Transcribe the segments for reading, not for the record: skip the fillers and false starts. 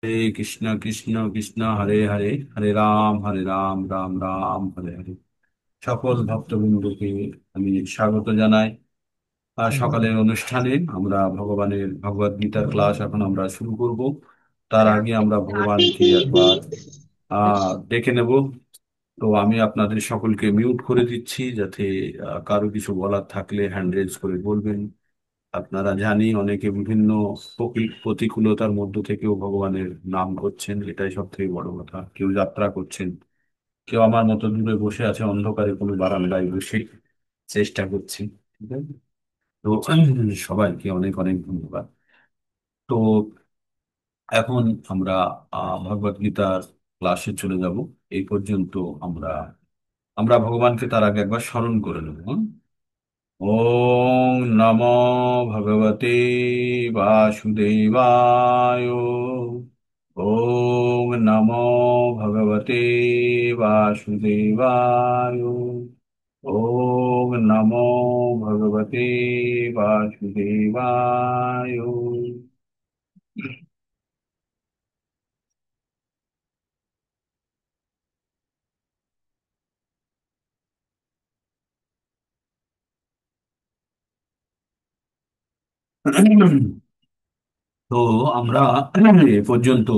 হরে কৃষ্ণ কৃষ্ণ কৃষ্ণ হরে হরে, হরে রাম রাম রাম হরে হরে। সকল ভক্তবৃন্দকে আমি স্বাগত জানাই। আর সকালের অনুষ্ঠানে আমরা ভগবানের ভগবদ গীতার ক্লাস এখন আমরা শুরু করব। তার আগে আমরা ভগবানকে একবার ডেকে নেব। তো আমি আপনাদের সকলকে মিউট করে দিচ্ছি, যাতে কারো কিছু বলার থাকলে হ্যান্ড রেজ করে বলবেন। আপনারা জানি অনেকে বিভিন্ন প্রতিকূলতার মধ্য থেকেও ভগবানের নাম করছেন, এটাই সব থেকে বড় কথা। কেউ যাত্রা করছেন, কেউ আমার মতো দূরে বসে আছে অন্ধকারে কোনো বারান্দায় বসে চেষ্টা করছি। ঠিক আছে? তো সবাইকে অনেক অনেক ধন্যবাদ। তো এখন আমরা ভগবদ গীতার ক্লাসে চলে যাব। এই পর্যন্ত আমরা আমরা ভগবানকে তার আগে একবার স্মরণ করে নেব। হ্যাঁ? ওম নমো ভগবতে বাসুদেবায়। ওম নমো ভগবতে বাসুদেবায়। ওম নমো ভগবতে বাসুদেবায়। তো আমরা এ পর্যন্ত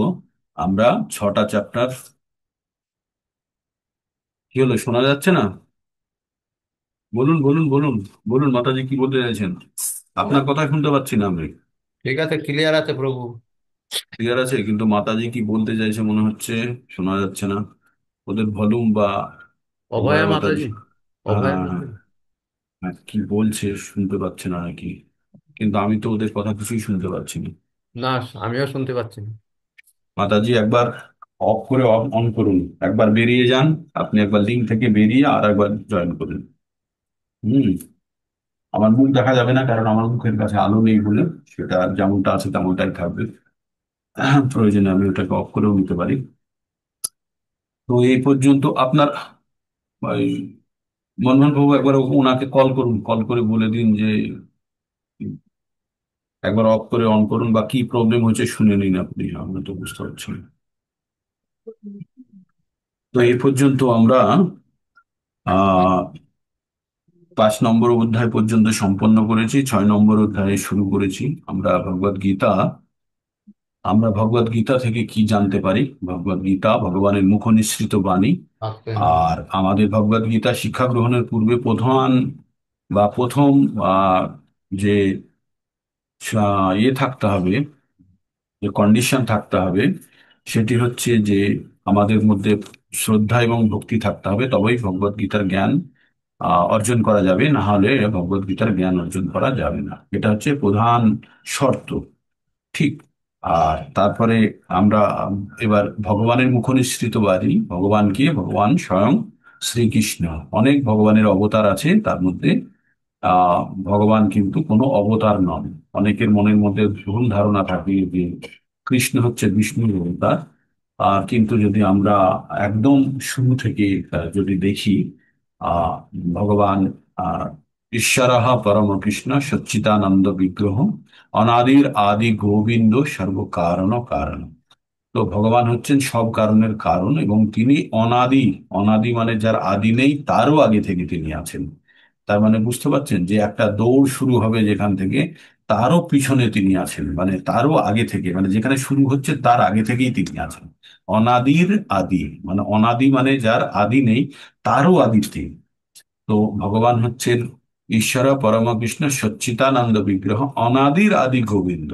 আমরা 6টা চ্যাপ্টার। কি হলো, শোনা যাচ্ছে না? বলুন বলুন বলুন। বলুন মাতাজি, কি বলতে চাইছেন? আপনার কথা শুনতে পাচ্ছি না আমি। ঠিক আছে, ক্লিয়ার আছে প্রভু। ক্লিয়ার আছে, কিন্তু মাতাজি কি বলতে চাইছে মনে হচ্ছে শোনা যাচ্ছে না। ওদের ভলিউম বা অভয়া অভয় মাতাজি। মাতাজি। অভয়া হ্যাঁ হ্যাঁ মাতাজি। হ্যাঁ, কি বলছে শুনতে পাচ্ছে না নাকি? কিন্তু আমি তো ওদের কথা কিছুই শুনতে পাচ্ছি না। না, আমিও শুনতে পাচ্ছি না। মাতাজি একবার অফ করে অফ অন করুন। একবার বেরিয়ে যান। আপনি একবার লিঙ্ক থেকে বেরিয়ে আর একবার জয়েন করুন। হুম। আমার মুখ দেখা যাবে না, কারণ আমার মুখের কাছে আলো নেই বলে সেটা যেমনটা আছে তেমনটাই থাকবে। প্রয়োজনে আমি ওটাকে অফ করেও নিতে পারি। তো এই পর্যন্ত আপনার ওই মনমোহন বাবু, একবার ওনাকে কল করুন, কল করে বলে দিন যে একবার অফ করে অন করুন, বা কি প্রবলেম হয়েছে শুনে নিন আপনি, আমি তো বুঝতে পারছি না। তো এই পর্যন্ত আমরা আহ 5 নম্বর অধ্যায় পর্যন্ত সম্পন্ন করেছি, 6 নম্বর অধ্যায়ে শুরু করেছি আমরা ভগবদ গীতা। আমরা ভগবদ গীতা থেকে কি জানতে পারি? ভগবদ গীতা ভগবানের মুখ নিঃসৃত বাণী। আজকে আর আমাদের ভগবদ গীতা শিক্ষা গ্রহণের পূর্বে প্রধান বা প্রথম আহ, যে ইয়ে থাকতে হবে, যে কন্ডিশন থাকতে হবে, সেটি হচ্ছে যে আমাদের মধ্যে শ্রদ্ধা এবং ভক্তি থাকতে হবে, তবেই ভগবদ গীতার জ্ঞান অর্জন করা যাবে। না হলে ভগবদ গীতার জ্ঞান অর্জন করা যাবে না। এটা হচ্ছে প্রধান শর্ত। ঠিক। আর তারপরে আমরা এবার ভগবানের মুখনিসৃত বাণী। ভগবানকে ভগবান স্বয়ং শ্রীকৃষ্ণ। অনেক ভগবানের অবতার আছে, তার মধ্যে আহ ভগবান কিন্তু কোনো অবতার নন। অনেকের মনের মধ্যে ভুল ধারণা থাকে যে কৃষ্ণ হচ্ছে বিষ্ণুর অবতার। কিন্তু যদি আমরা একদম শুরু থেকে যদি দেখি, আহ ভগবান আহ ঈশ্বরঃ পরম কৃষ্ণ সচ্চিদানন্দ বিগ্রহ অনাদির আদি গোবিন্দ সর্ব কারণ কারণ। তো ভগবান হচ্ছেন সব কারণের কারণ, এবং তিনি অনাদি। অনাদি মানে যার আদি নেই, তারও আগে থেকে তিনি আছেন। তার মানে বুঝতে পারছেন যে একটা দৌড় শুরু হবে যেখান থেকে, তারও পিছনে তিনি আছেন, মানে তারও আগে থেকে, মানে যেখানে শুরু হচ্ছে তার আগে থেকেই তিনি আছেন। অনাদির আদি, মানে অনাদি মানে যার আদি নেই, তারও আদি তিনি। তো ভগবান হচ্ছেন ঈশ্বর পরমকৃষ্ণ সচ্চিদানন্দ বিগ্রহ অনাদির আদি গোবিন্দ।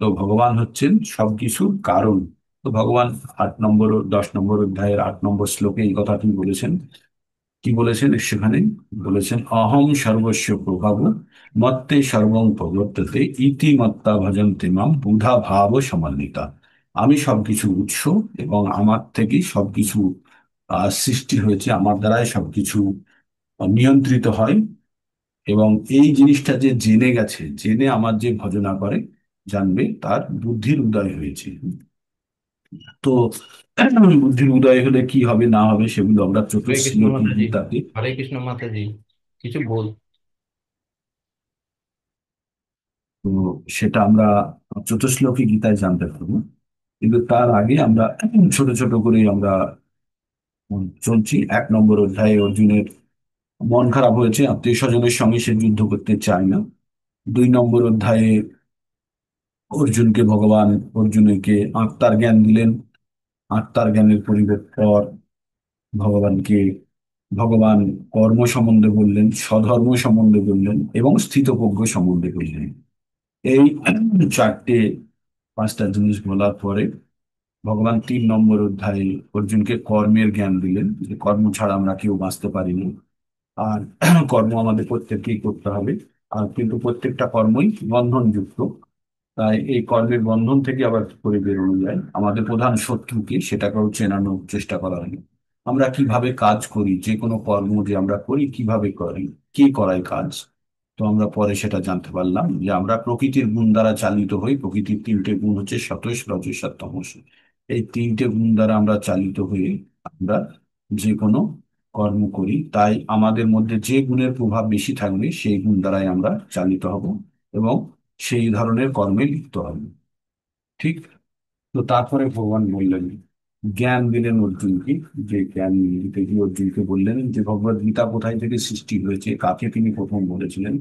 তো ভগবান হচ্ছেন সবকিছুর কারণ। তো ভগবান 8 নম্বর 10 নম্বর অধ্যায়ের 8 নম্বর শ্লোকে এই কথাটি বলেছেন। কি বলেছেন সেখানে? বলেছেন অহম সর্বস্ব প্রভাব মত্তে সর্বং প্রবর্ততে ইতি মত্তা ভজন্তে মাম বুধা ভাব সমন্বিতা। আমি সবকিছু উৎস, এবং আমার থেকেই সবকিছু সৃষ্টি হয়েছে, আমার দ্বারাই সবকিছু নিয়ন্ত্রিত হয়। এবং এই জিনিসটা যে জেনে গেছে, জেনে আমার যে ভজনা করে, জানবে তার বুদ্ধির উদয় হয়েছে। তো বুদ্ধির উদয় হলে কি হবে না হবে সেগুলো আমরা হরে কৃষ্ণ চতুর্শ্লোকী মাতাজি। গীতাতে, হরে কৃষ্ণ মাতাজি। কিছু বল। তো সেটা আমরা চতুর্শ্লোকী গীতায় জানতে পারবো। কিন্তু তার আগে আমরা ছোট ছোট করে আমরা চলছি। 1 নম্বর অধ্যায়ে অর্জুনের মন খারাপ হয়েছে, আত্মীয় স্বজনের সঙ্গে সে যুদ্ধ করতে চায় না। 2 নম্বর অধ্যায়ে অর্জুনকে ভগবান অর্জুনকে আত্মার জ্ঞান দিলেন। আত্মার জ্ঞানের পর ভগবানকে ভগবান কর্ম সম্বন্ধে বললেন, স্বধর্ম সম্বন্ধে বললেন এবং স্থিতপ্রজ্ঞ সম্বন্ধে বললেন। এই চারটে 5টা জিনিস বলার পরে ভগবান 3 নম্বর অধ্যায়ে অর্জুনকে কর্মের জ্ঞান দিলেন, যে কর্ম ছাড়া আমরা কেউ বাঁচতে পারি না। আর কর্ম আমাদের প্রত্যেককেই করতে হবে। আর কিন্তু প্রত্যেকটা কর্মই বন্ধনযুক্ত। তাই এই কর্মের বন্ধন থেকে আবার কি করে বেরোনো যায়, আমাদের প্রধান শত্রু কি সেটাকেও চেনানোর চেষ্টা করা হয়। আমরা কিভাবে কাজ করি, যে কোনো কর্ম যে আমরা করি কিভাবে করি, কে করায় কাজ। তো আমরা পরে সেটা জানতে পারলাম যে আমরা প্রকৃতির গুণ দ্বারা চালিত হই। প্রকৃতির 3টে গুণ হচ্ছে সতোষ, রজস আর তমস। এই 3টে গুণ দ্বারা আমরা চালিত হয়ে আমরা যে কোনো কর্ম করি। তাই আমাদের মধ্যে যে গুণের প্রভাব বেশি থাকবে সেই গুণ দ্বারাই আমরা চালিত হব এবং সেই ধরনের কর্মে লিপ্ত হবে। ঠিক। তো তারপরে ভগবান বললেন, জ্ঞান দিলেন অর্জুনকে। যে জ্ঞান দিতে গিয়ে অর্জুনকে বললেন যে ভগবদ গীতা কোথায় থেকে সৃষ্টি হয়েছে, কাকে তিনি প্রথম বলেছিলেন,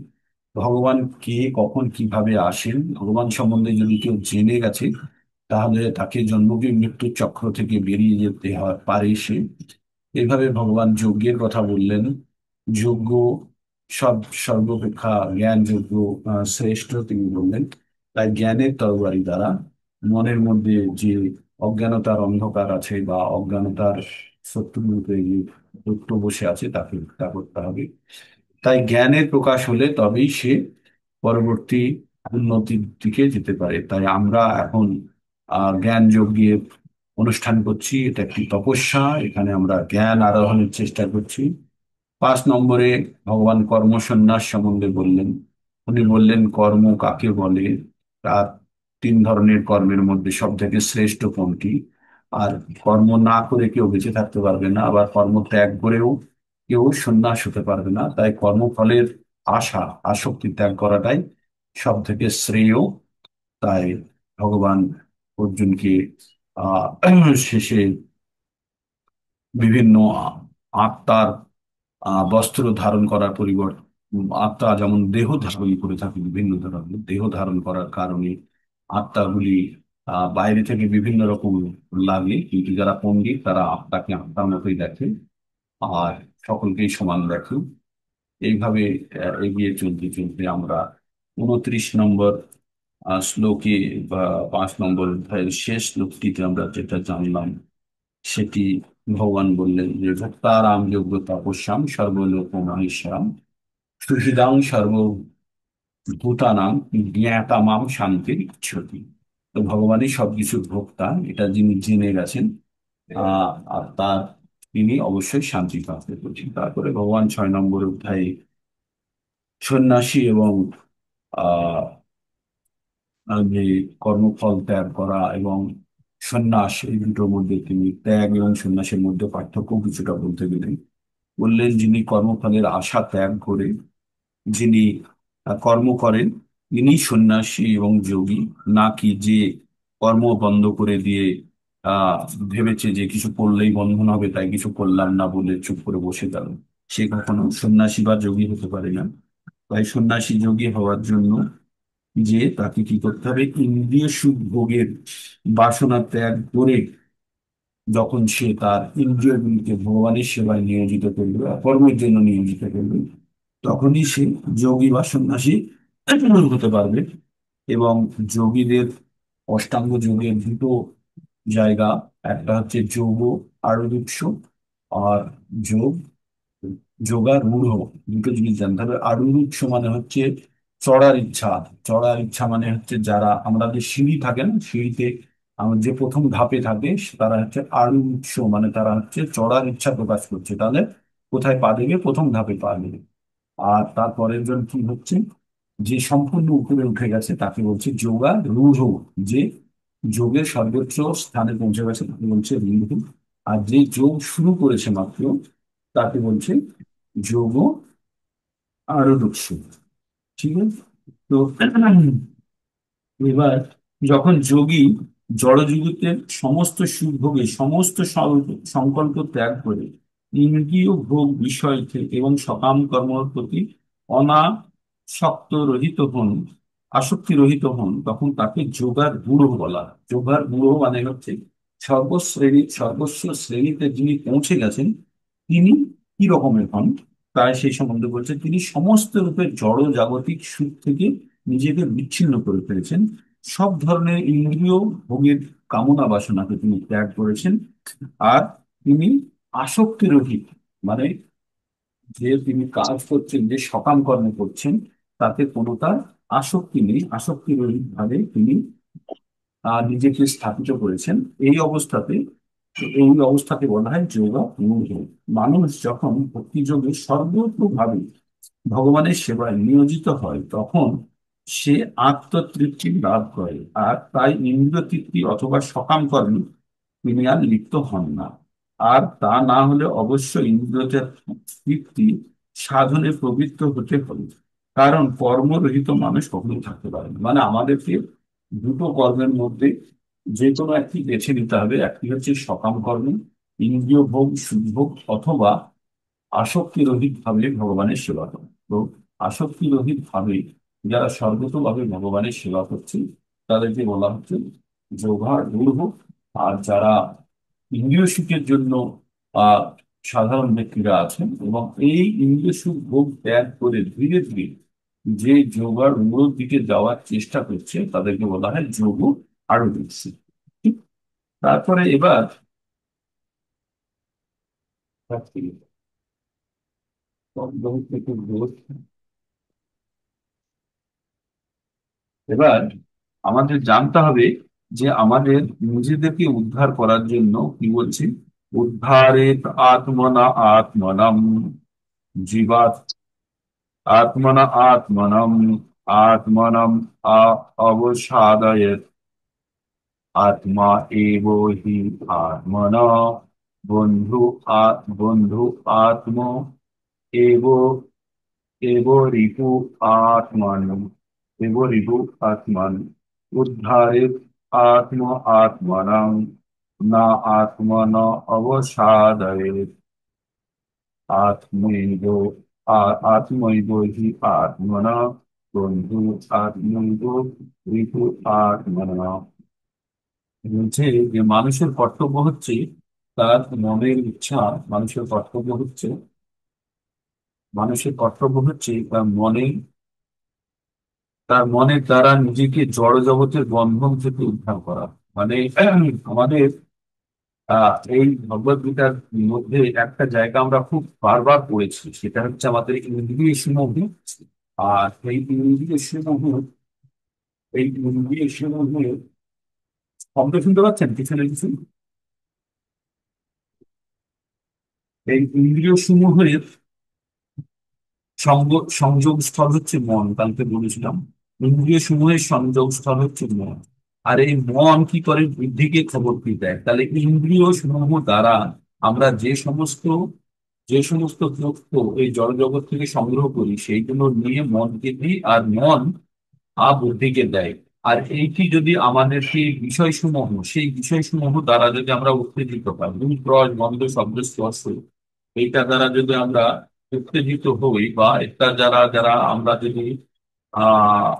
ভগবান কে, কখন, কিভাবে আসেন। ভগবান সম্বন্ধে যদি কেউ জেনে গেছে তাহলে তাকে জন্ম কি মৃত্যুর চক্র থেকে বেরিয়ে যেতে পারে সে। এইভাবে ভগবান যজ্ঞের কথা বললেন। যজ্ঞ সব সর্বাপেক্ষা জ্ঞান যজ্ঞ শ্রেষ্ঠ তিনি বললেন। তাই জ্ঞানের তরবারি দ্বারা মনের মধ্যে যে অজ্ঞানতার অন্ধকার আছে বা অজ্ঞানতার শত্রু রূপে যে দৈত্য বসে আছে তাকে হত্যা করতে হবে। তাই জ্ঞানের প্রকাশ হলে তবেই সে পরবর্তী উন্নতির দিকে যেতে পারে। তাই আমরা এখন জ্ঞান যজ্ঞের অনুষ্ঠান করছি। এটা একটি তপস্যা, এখানে আমরা জ্ঞান আরোহণের চেষ্টা করছি। 5 নম্বরে ভগবান কর্ম সন্ন্যাস সম্বন্ধে বললেন। উনি বললেন কর্ম কাকে বলে, আর 3 ধরনের কর্মের মধ্যে সব থেকে শ্রেষ্ঠ কোনটি। আর কর্ম না করে কেউ বেঁচে থাকতে পারবে না, আবার কর্ম ত্যাগ করেও কেউ সন্ন্যাস হতে পারবে না। তাই কর্মফলের আশা, আসক্তি ত্যাগ করাটাই সব থেকে শ্রেয়। তাই ভগবান অর্জুনকে শেষে বিভিন্ন আত্মার বস্ত্র ধারণ করার পরিবর্তে, আত্মা যেমন দেহ ধারণ করে থাকে বিভিন্ন ধরনের, দেহ ধারণ করার কারণে আত্মাগুলি বাইরে থেকে বিভিন্ন রকম লাগে, কিন্তু যারা পণ্ডিত তারা আত্মাকে আত্মার মতোই দেখে আর সকলকেই সমান দেখে। এইভাবে এগিয়ে চলতে চলতে আমরা 29 নম্বর শ্লোকে বা 5 নম্বর অধ্যায়ের শেষ শ্লোকটিতে আমরা যেটা জানলাম সেটি ভগবান বললেন যে ভক্তারাম যোগ্য তপস্যাম সর্বলোক মহেশ্বরাম সুহৃদাং সর্বভূতানাং জ্ঞাতামাম শান্তির ইচ্ছতি। তো ভগবানই সবকিছুর ভোক্তা, এটা যিনি জেনে গেছেন আর তার তিনি অবশ্যই শান্তি প্রাপ্ত করছেন। তারপরে ভগবান 6 নম্বর অধ্যায়ে সন্ন্যাসী এবং আহ যে কর্মফল ত্যাগ করা এবং সন্ন্যাস, এই দুটোর মধ্যে তিনি ত্যাগ এবং সন্ন্যাসের মধ্যে পার্থক্য কিছুটা বলতে গেলেন। বললেন যিনি কর্মফলের আশা ত্যাগ করে যিনি কর্ম করেন ইনি সন্ন্যাসী এবং যোগী। নাকি যে কর্ম বন্ধ করে দিয়ে আহ ভেবেছে যে কিছু করলেই বন্ধন হবে তাই কিছু করলাম না বলে চুপ করে বসে গেল, সে কখনো সন্ন্যাসী বা যোগী হতে পারে না। তাই সন্ন্যাসী যোগী হওয়ার জন্য যে তাকে কি করতে হবে, ইন্দ্রিয় সুখ ভোগের বাসনা ত্যাগ করে যখন সে তার ইন্দ্রিয়গুলিকে ভগবানের সেবায় নিয়োজিত করবে বা কর্মের জন্য নিয়োজিত করবে, তখনই সে যোগী বা সন্ন্যাসী হতে পারবে। এবং যোগীদের অষ্টাঙ্গ যোগের দুটো জায়গা, একটা হচ্ছে যোগ আরোগ্য আর যোগ যোগারূঢ়। দুটো জিনিস জানতে হবে। আরোগ্য মানে হচ্ছে চড়ার ইচ্ছা। চড়ার ইচ্ছা মানে হচ্ছে যারা আমাদের সিঁড়ি থাকে না, সিঁড়িতে আমার যে প্রথম ধাপে থাকে তারা হচ্ছে আরোগ্য, মানে তারা হচ্ছে চড়ার ইচ্ছা প্রকাশ করছে, তাহলে কোথায় পা দেবে, প্রথম ধাপে পা দেবে। আর তারপরের জন কি হচ্ছে, যে সম্পূর্ণ উপরে উঠে গেছে তাকে বলছে যোগারূঢ়, যে যোগের সর্বোচ্চ স্থানে পৌঁছে গেছে তাকে বলছে রূঢ়। আর যে যোগ শুরু করেছে মাত্র তাকে বলছে যোগ আরোগ্য। ঠিক আছে। তো এবার যখন যোগী জড়জগতের সমস্ত সুখ ভোগে সমস্ত সংকল্প ত্যাগ করে ইন্দ্রিয় ভোগ বিষয় থেকে এবং সকাম কর্মের প্রতি অনাসক্ত রহিত হন, আসক্তি রহিত হন, তখন তাকে যোগার গুরু বলা হয়। যোগার গুরু মানে হচ্ছে সর্বস্ব শ্রেণীতে যিনি পৌঁছে গেছেন, তিনি কি রকমের হন, তাই সেই সম্বন্ধে বলছে তিনি সমস্ত রূপের জড় জাগতিক সুখ থেকে নিজেকে বিচ্ছিন্ন করে ফেলেছেন। সব ধরনের ইন্দ্রিয় ভোগের কামনা বাসনাকে তিনি ত্যাগ করেছেন। আর তিনি আসক্তি রহিত, মানে যে তিনি কাজ করছেন, যে সকাম কর্ম করছেন, তাতে কোনো তার আসক্তি নেই। আসক্তি রহিত ভাবে তিনি নিজেকে স্থাপিত করেছেন। এই অবস্থাতে এই অবস্থাকে বলা হয় যোগ নিয়োগ। মানুষ যখন ভক্তিযোগে সর্বতোভাবে ভগবানের সেবায় নিয়োজিত হয়, তখন সে আত্মতৃপ্তি লাভ করে। আর তাই ইন্দ্রিয় তৃপ্তি অথবা সকাম কর্মে তিনি আর লিপ্ত হন না। আর তা না হলে অবশ্যই ইন্দ্রিয়দের তৃপ্তি সাধনে প্রবৃত্ত হতে হবে। কারণ কর্মরহিত মানুষ কখনোই থাকতে পারে না। মানে আমাদেরকে দুটো কর্মের মধ্যে যে কোনো একটি বেছে নিতে হবে। একটি হচ্ছে সকাম কর্ম, ইন্দ্রিয় ভোগ সুখ ভোগ, অথবা আসক্তি রহিত ভাবে ভগবানের সেবা করা। তো আসক্তি রহিত ভাবে যারা সর্বতোভাবে ভগবানের সেবা করছে, তাদেরকে বলা হচ্ছে যোগা রূঢ়। আর যারা ইন্দ্রিয় সুখের জন্য আহ সাধারণ ব্যক্তিরা আছেন এবং এই ইন্দ্রিয় সুখ ভোগ ত্যাগ করে ধীরে ধীরে যে যোগার মূল দিকে যাওয়ার চেষ্টা করছে, তাদেরকে বলা হয় যোগ আরো বেশি। তারপরে এবার এবার আমাদের জানতে হবে যে আমাদের নিজেদেরকে উদ্ধার করার জন্য কি বলছি, উদ্ধারেত আত্মনা আত্মনম জীবাত, আত্মনা আত্মনম আত্মনম অবসাদয়েত, আত্মা এব হি আত্মন বন্ধু বন্ধু আত্ম এব এব রিপু আত্মান, এব রিপু আত্মান উদ্ধারিত আত্ম আত্মানাং না আত্মন অবসাদয়েত, আত্মৈব আত্মৈব হি আত্মনা বন্ধু আত্মৈব রিপু আত্মনা। বলছে যে মানুষের কর্তব্য হচ্ছে তার মনের ইচ্ছা, মানুষের কর্তব্য হচ্ছে মানুষের কর্তব্য হচ্ছে তার মনের দ্বারা নিজেকে জড় জগতের বন্ধন থেকে উদ্ধার করা। মানে আমাদের এই ভগবদ গীতার মধ্যে একটা জায়গা আমরা খুব বারবার পড়েছি, সেটা হচ্ছে আমাদের ইন্দ্রিয় সমূহ। আর এই ইন্দ্রিয় সমূহ শব্দ শুনতে পাচ্ছেন কিছু না কিছু? এই ইন্দ্রিয় সমূহের সংযোগ স্থল হচ্ছে মন। কালকে বলেছিলাম ইন্দ্রিয় সমূহের সংযোগ স্থল হচ্ছে মন। আর এই মন কি করে? বুদ্ধিকে খবর কি দেয়। তাহলে ইন্দ্রিয় সমূহ দ্বারা আমরা যে সমস্ত তথ্য এই জড় জগৎ থেকে সংগ্রহ করি, সেইগুলো নিয়ে মনকে দিই, আর মন বুদ্ধিকে দেয়। আর এইটি যদি আমাদেরকে বিষয়সমূহ, সেই বিষয়সমূহ দ্বারা যদি আমরা উত্তেজিত পাই, রূপ রস গন্ধ শব্দ স্পর্শ, এইটা দ্বারা যদি আমরা উত্তেজিত হই, বা এটা যারা যারা আমরা যদি আহ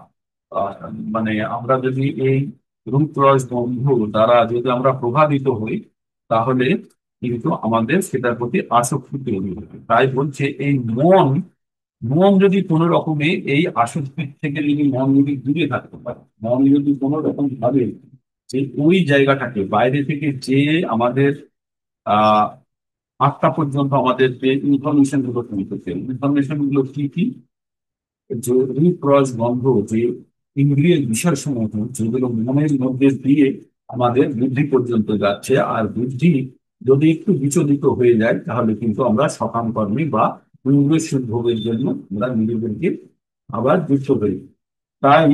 আহ, মানে আমরা যদি এই রূপ রস গন্ধ দ্বারা যদি আমরা প্রভাবিত হই, তাহলে কিন্তু আমাদের সেটার প্রতি আসক্তি তৈরি হবে। তাই বলছে এই মন, যদি কোনো রকমে এই আসক্তির থেকে যদি মন যদি দূরে থাকতে পারে, মন যদি কোনো রকম ভাবে যে ওই জায়গাটাকে বাইরে থেকে যে আমাদের আহ আত্মা পর্যন্ত আমাদের যে ইনফরমেশন গুলো তৈরি করতে, ইনফরমেশন গুলো কি কি, যে রূপ রস গন্ধ, যে ইন্দ্রিয়ের বিষয় সমূহ যেগুলো মনের মধ্যে দিয়ে আমাদের বুদ্ধি পর্যন্ত যাচ্ছে, আর বুদ্ধি যদি একটু বিচলিত হয়ে যায়, তাহলে কিন্তু আমরা সকাম কর্মী বা ইন্দ্রিয় সুখ ভোগের জন্য আমরা নিজেদেরকে আবার যুক্ত হই। তাই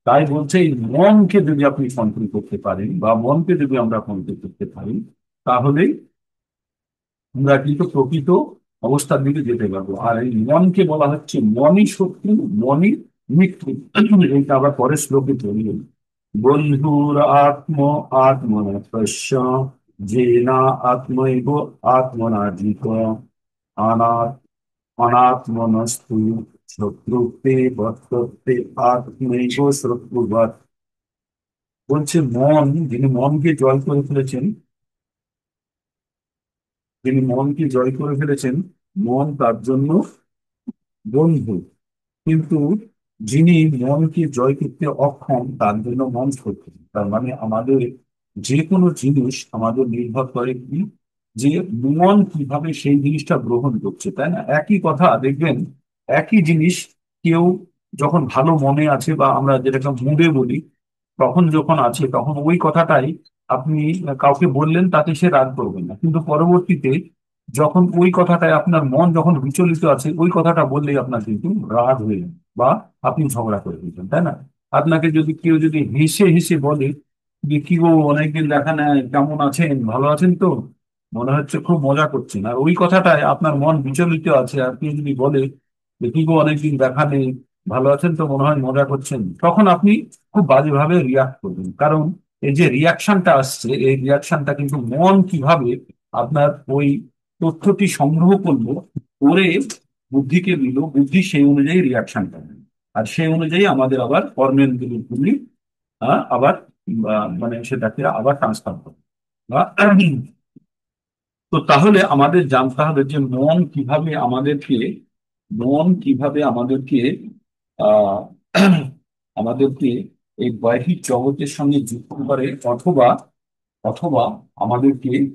তাই বলছে এই মনকে যদি আপনি কন্ট্রোল করতে পারেন, বা মনকে যদি আমরা কন্ট্রোল করতে পারি, তাহলে আমরা কিন্তু প্রকৃত অবস্থার দিকে যেতে পারবো। আর এই মনকে বলা হচ্ছে মনই শত্রু, মনই মৃত্যু। এইটা আবার পরের শ্লোকে তৈরি হল। বন্ধুর আত্মনাত্মস্য যেনা আত্মৈব আত্মনাজিত অনাত্ম অনাত্মনস্তু শত্রুতে বর্ততে আত্মৈব শত্রুবৎ। বলছে মন, যিনি মনকে জয় করে ফেলেছেন, যিনি মনকে জয় করে ফেলেছেন, মন তার জন্য বন্ধু। কিন্তু যিনি মনকে জয় করতে অক্ষম তার জন্য মন শত্রু। তার মানে আমাদের যে কোনো জিনিস আমাদের নির্ভর করে কি, যে মন কিভাবে সেই জিনিসটা গ্রহণ করছে, তাই না? একই কথা দেখবেন, একই জিনিস কেউ যখন ভালো মনে আছে, বা আমরা যেটাকে মুডে বলি, তখন যখন আছে তখন ওই কথাটাই আপনি কাউকে বললেন, তাতে সে রাগ করবেন না। কিন্তু পরবর্তীতে যখন ওই কথাটায় আপনার মন যখন বিচলিত আছে, ওই কথাটা বললেই আপনার কিন্তু রাগ হয়ে যাবে, বা আপনি ঝগড়া করে দিচ্ছেন, তাই না? আপনাকে যদি কেউ যদি হেসে হেসে বলে যে কি গো, অনেকদিন দেখা নাই, কেমন আছেন, ভালো আছেন তো, মনে হচ্ছে খুব মজা করছেন, আর ওই কথাটায় আপনার মন বিচলিত আছে, আর কেউ যদি বলে যে কি গো, অনেকদিন দেখা নেই, ভালো আছেন তো, মনে হয় মজা করছেন, তখন আপনি খুব বাজেভাবে রিয়াক্ট করবেন। কারণ এই যে রিয়াকশনটা আসছে, এই রিয়াকশনটা কিন্তু মন কিভাবে আপনার ওই তথ্যটি সংগ্রহ করলো, করে বুদ্ধিকে দিল, বুদ্ধি সেই অনুযায়ী রিয়াকশনটা দেবে। আর সেই অনুযায়ী আমাদের আবার কর্মেন্দ্রিয়গুলি আবার মানে সেটাকে আবার ট্রান্সফার করবে। বা- তো তাহলে আমাদের জানতে হবে যে মন কিভাবে আমাদেরকে আহ আমাদেরকে এই বাহ্যিক জগতের সঙ্গে যুক্ত করে, অথবা অথবা আমাদেরকে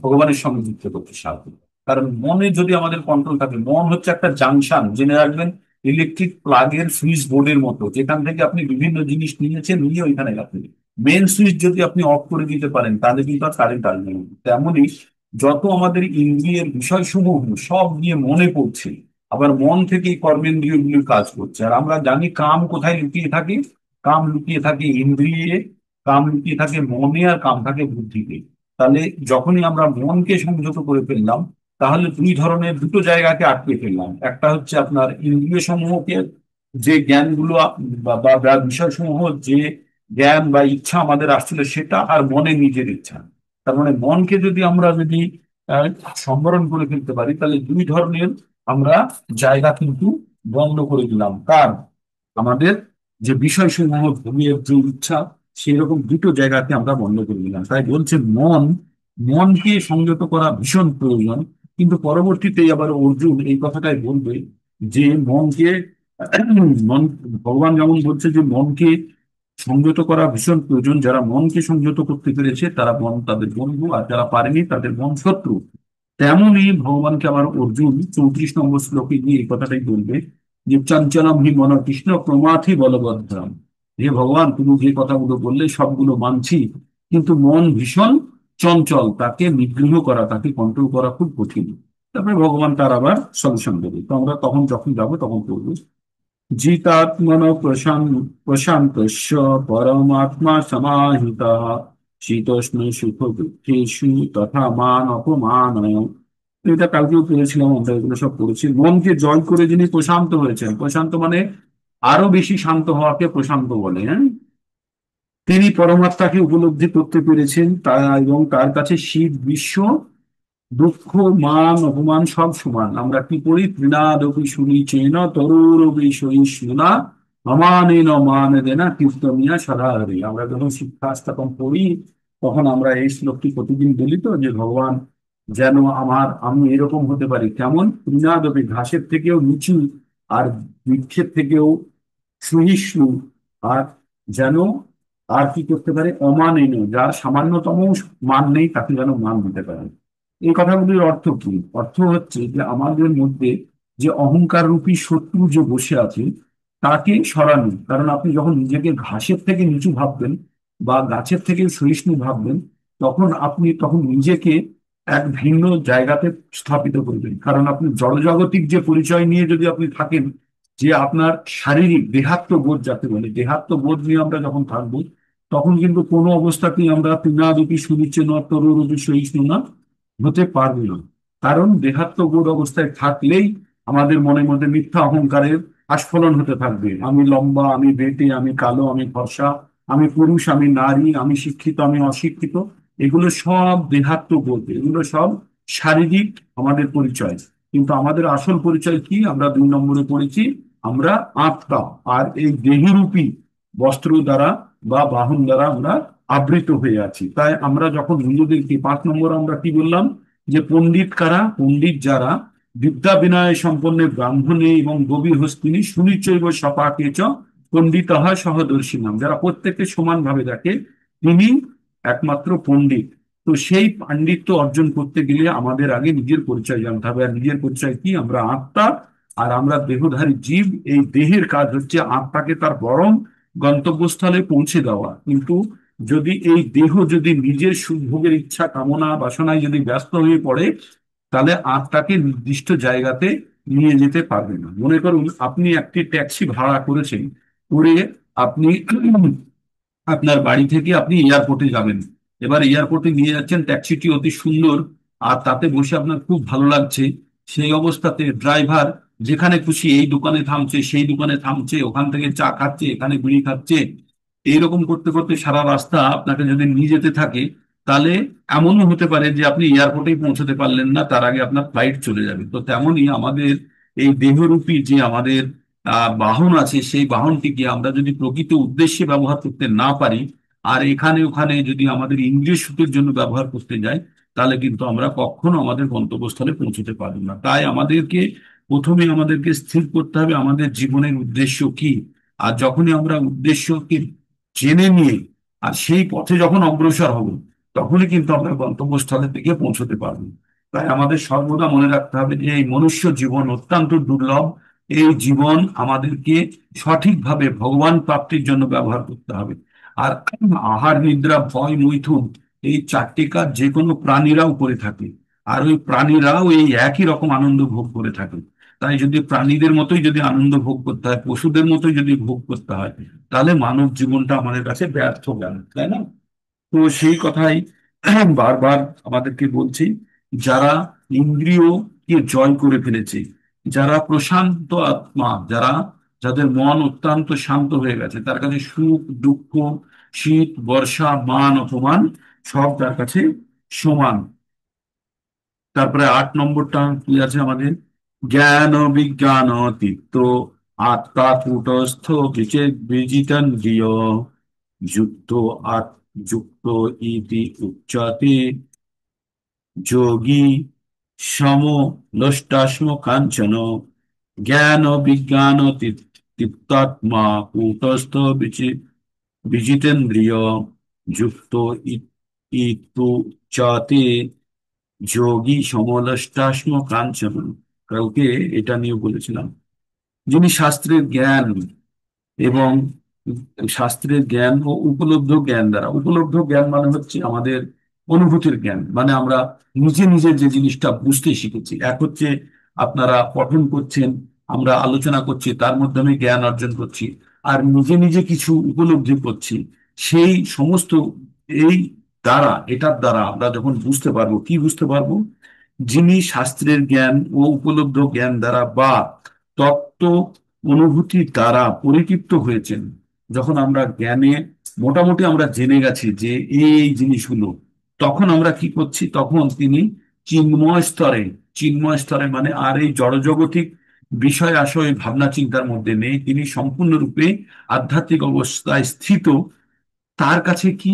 ভগবানের সঙ্গে যুক্ত করতে সাহায্য করে। কারণ মনে যদি আমাদের কন্ট্রোল থাকে, মন হচ্ছে একটা জাংশন, জেনে রাখবেন, ইলেকট্রিক প্লাগের সুইচ বোর্ডের মতো, যেখান থেকে আপনি বিভিন্ন জিনিস নিয়েছেন, নিয়ে ওইখানে রাখবেন। মেন সুইচ যদি আপনি অফ করে দিতে পারেন, তাহলে কিন্তু আর কারেন্ট আসবে না। তেমনই যত আমাদের ইন্দ্রিয়ের বিষয়সমূহ সব নিয়ে মনে পড়ছে, আবার মন থেকেই কর্মেন্দ্রিয়গুলি কাজ করছে। আর আমরা জানি কাম কোথায় লুকিয়ে থাকে। কাম লুকিয়ে থাকে ইন্দ্রিয়ে, কাম লুকিয়ে থাকে মনে, আর কাম থাকে বুদ্ধিতে। তাহলে যখনই আমরা মনকে সংযত করে ফেললাম, তাহলে দুই ধরনের দুটো জায়গাকে আটকে ফেললাম। একটা হচ্ছে আপনার ইন্দ্রিয় সমূহকে, যে জ্ঞানগুলো বা বিষয়সমূহ, যে জ্ঞান বা ইচ্ছা আমাদের আসছিল সেটা, আর মনে নিজের ইচ্ছা। তার মানে মনকে যদি আমরা আহ, সম্বরণ করে ফেলতে পারি, তাহলে দুই ধরনের আমরা জায়গা কিন্তু বন্ধ করে দিলাম। কার? আমাদের যে বিষয়সমূহ ভোগের যে ইচ্ছা, সেই রকম দুটো জায়গাকে আমরা বন্ধ করে দিলাম। তাই বলছে মনকে সংযত করা ভীষণ প্রয়োজন। কিন্তু পরবর্তীতে আবার অর্জুন এই কথাটাই বলবে যে মনকে মন, ভগবান যেমন বলছে যে মনকে সংযত করা ভীষণ প্রয়োজন, যারা মনকে সংযত করতে পেরেছে তারা মন তাদের বন্ধু, আর যারা পারেনি তাদের মন শত্রু। তেমনই ভগবানকে আবার অর্জুন 34 নম্বর শ্লোকে গিয়ে এই কথাটাই বলবে যে চঞ্চলম হি মন কৃষ্ণ প্রমাথি বলবদ্ধাম। হে ভগবান, তুমি যে কথাগুলো বললে সবগুলো মানছি, কিন্তু মন ভীষণ চঞ্চল, তাকে নিগ্রহ করা, তাকে কন্ট্রোল করা খুব কঠিন। তারপরে ভগবান তার আবার সলিউশন দেবে, তো আমরা তখন যখন যাবো তখন করবো। জিতাত্মন প্রশান্তস্য পরমাত্মা সমাহিতা শীতোষ্ণ সুখ দুঃখেষু তথা মান অপমানয়। এটা কালকেও পড়েছিলাম, আমরা এগুলো সব পড়েছি। মনকে জয় করে যিনি প্রশান্ত হয়েছেন, প্রশান্ত মানে আরো বেশি শান্ত হওয়াকে প্রশান্ত বলে, হ্যাঁ। তিনি পরমাত্মাকে উপলব্ধি করতে পেরেছেন, তা এবং তার কাছে শীত গ্রীষ্ম দুঃখ মান অপমান সব সমান। আমরা কি করি? তৃণাদপি সুনিচেন তরুরপি সহিষ্ণুনা অমানেন অমানেদেনা কীর্তনিয়া সদা হরি। আমরা যখন শিক্ষা স্থাপন করি, তখন আমরা এই শ্লোকটি প্রতিদিন বলি তো, যে ভগবান যেন আমি এরকম হতে পারি, কেমন? তৃণাদপি ঘাসের থেকেও নিচু, আর বৃক্ষের থেকেও সহিষ্ণু, আর যেন আর কি করতে পারে? অমানেন, যার সামান্যতম মান নেই তাকে যেন মান দিতে পারে। এই কথাগুলির অর্থ কি? অর্থ হচ্ছে যে আমাদের মধ্যে যে অহংকার রূপী শত্রু যে বসে আছে, তাকে সরানো। কারণ আপনি যখন নিজেকে ঘাসের থেকে নিচু ভাববেন, বা গাছের থেকে সহিষ্ণু ভাববেন, তখন নিজেকে এক ভিন্ন জায়গাতে স্থাপিত করবেন। কারণ আপনি জড়জাগতিক যে পরিচয় নিয়ে যদি আপনি থাকেন, যে আপনার শারীরিক দেহাত্ম বোধ, যাকে বলে দেহাত্ম বোধ নিয়ে আমরা যখন থাকবো, তখন কিন্তু কোনো অবস্থাতেই আমরা তৃণাদপি সুনিচ্ছেন তরুরপি সহিষ্ণু না হতে পারবে না। কারণ দেহাত্মবোধ অবস্থায় থাকলেই আমাদের মনের মধ্যে মিথ্যা অহংকারের আস্ফলন হতে থাকবে। আমি লম্বা, আমি বেঁটে, আমি কালো, আমি ফর্সা, আমি পুরুষ, আমি নারী, আমি শিক্ষিত, আমি অশিক্ষিত, এগুলো সব দেহাত্মবোধ, এগুলো সব শারীরিক আমাদের পরিচয়। কিন্তু আমাদের আসল পরিচয় কি? আমরা 2 নম্বরে পড়েছি, আমরা আত্মা। আর এই দেহরূপী বস্ত্র দ্বারা বা বাহন দ্বারা আমরা আবৃত হয়ে আছি। তাই আমরা যখন নিজেদেরকে 5 নম্বর আমরা কি বললাম, যে পণ্ডিত কারা? পণ্ডিত যারা বিদ্যা বিনয় সম্পন্ন ব্রাহ্মণে এবং গভীর হস্তিনী সুনিচৈব সপাকে চ পণ্ডিত হয় সহদর্শী নাম, যারা প্রত্যেককে সমানভাবে দেখে, তিনি একমাত্র পণ্ডিত। তো সেই পাণ্ডিত্য অর্জন করতে গেলে আমাদের আগে নিজের পরিচয় জানতে হবে। আর নিজের পরিচয় কি? আমরা আত্মা, আর আমরা দেহধারী জীব। এই দেহের কাজ হচ্ছে আত্মাকে তার পরম গন্তব্যস্থলে পৌঁছে দেওয়া। কিন্তু যদি এই দেহ যদি নিজের সুখভোগের ইচ্ছা কামনা বাসনায় যদি ব্যস্ত হয়ে পড়ে, তাহলে আত্মাকে নির্দিষ্ট জায়গাতে নিয়ে যেতে পারবে না। মনে করুন আপনি একটি ট্যাক্সি ভাড়া করেছেন, করে আপনি আপনার বাড়ি থেকে আপনি এয়ারপোর্টে যাবেন। এবার এয়ারপোর্টে নিয়ে যাচ্ছেন, ট্যাক্সিটি অতি সুন্দর, আর তাতে বসে আপনার খুব ভালো লাগছে। সেই অবস্থাতে ড্রাইভার যেখানে খুশি এই দোকানে থামছে, সেই দোকানে থামছে, ওখান থেকে চা খাচ্ছে, এখানে বিড়ি খাচ্ছে, এইরকম করতে করতে সারা রাস্তা আপনাকে যদি নিয়ে যেতে থাকে, তাহলে এমনও হতে পারে যে আপনি এয়ারপোর্টেই পৌঁছতে পারলেন না, তার আগে আপনার ফ্লাইট চলে যাবে। তো তেমনই আমাদের এই দেহরূপী যে আমাদের বাহন আছে, সেই বাহনটিকে আমরা যদি প্রকৃত উদ্দেশ্যে ব্যবহার করতে না পারি, আর এখানে ওখানে যদি আমাদের ইন্দ্রিয় সুখের জন্য ব্যবহার করতে যাই, তাহলে কিন্তু আমরা কখনো আমাদের গন্তব্যস্থলে পৌঁছতে পারবো না। তাই আমাদেরকে প্রথমে আমাদেরকে স্থির করতে হবে আমাদের জীবনের উদ্দেশ্য কি। আর যখনই আমরা উদ্দেশ্যকে জেনে নিয়ে আর সেই পথে যখন অগ্রসর হব, তখনই কিন্তু আমরা গন্তব্যস্থলের দিকে পৌঁছতে পারবো। তাই আমাদের সর্বদা মনে রাখতে হবে যে এই মনুষ্য জীবন অত্যন্ত দুর্লভ। এই জীবন আমাদেরকে সঠিকভাবে ভগবান প্রাপ্তির জন্য ব্যবহার করতে হবে। আর আহার নিদ্রা ভয় মৈথুন, এই 4টি কাজ যে কোনো প্রাণীরাও করে থাকে। আর ওই প্রাণীরাও এই একই রকম আনন্দ ভোগ করে থাকে। তাই যদি প্রাণীদের মতোই যদি আনন্দ ভোগ করতে হয়, পশুদের মতোই যদি ভোগ করতে হয়, তাহলে মানব জীবনটা আমাদের কাছে ব্যর্থ জ্ঞান, তাই না? তো সেই কথাই বারবার আমাদেরকে বলছি, যারা ইন্দ্রিয়কে জয় করে ফেলেছে, যারা প্রশান্ত আত্মা, যাদের মন অত্যন্ত শান্ত হয়ে গেছে, তার কাছে সুখ দুঃখ, শীত বর্ষা মান অপমান সব তার কাছে সমান। তারপরে 8 নম্বরটা কি আছে আমাদের? জ্ঞান বিজ্ঞান তিক্ত আত্মা কূটস্থ বিজিতেন্দ্রিয় যুক্ত আত যুক্ত ইতি উচ্যতে যোগী সম লোষ্টাশ্ম কাঞ্চন জ্ঞান বিজ্ঞান তৃপ্তাত্মা কূটস্থ বিজিতেন্দ্রিয় যুক্ত ইতু উচ্যতে যোগী সমলোষ্টাশ্ম কাঞ্চন। কাউকে এটা নিয়ে বলেছিলাম, যিনি শাস্ত্রের জ্ঞান এবং শাস্ত্রের জ্ঞান ও উপলব্ধ জ্ঞান দ্বারা, উপলব্ধ জ্ঞান মানে হচ্ছে আমাদের অনুভূতির জ্ঞান, মানে আমরা নিজে নিজে যে জিনিসটা বুঝতে শিখেছি। এক হচ্ছে আপনারা পঠন করছেন, আমরা আলোচনা করছি, তার মাধ্যমে জ্ঞান অর্জন করছি। আর নিজে নিজে কিছু উপলব্ধি করছি, সেই সমস্ত এই দ্বারা, এটার দ্বারা আমরা যখন বুঝতে পারবো, কি বুঝতে পারবো? যিনি শাস্ত্রের জ্ঞান ও উপলব্ধ জ্ঞান দ্বারা বা তত্ত্ব অনুভূতির দ্বারা পরিতৃপ্ত হয়েছেন, যখন আমরা জ্ঞানে মোটামুটি আমরা জেনে গেছি যে এই জিনিসগুলো, তখন আমরা কি করছি? তখন তিনি চিন্ময় স্তরে, চিন্ময় স্তরে মানে আর এই জড়জগতিক বিষয় আশয় ভাবনা চিন্তার মধ্যে নেই, তিনি সম্পূর্ণরূপে আধ্যাত্মিক অবস্থায় স্থিত। তার কাছে কি?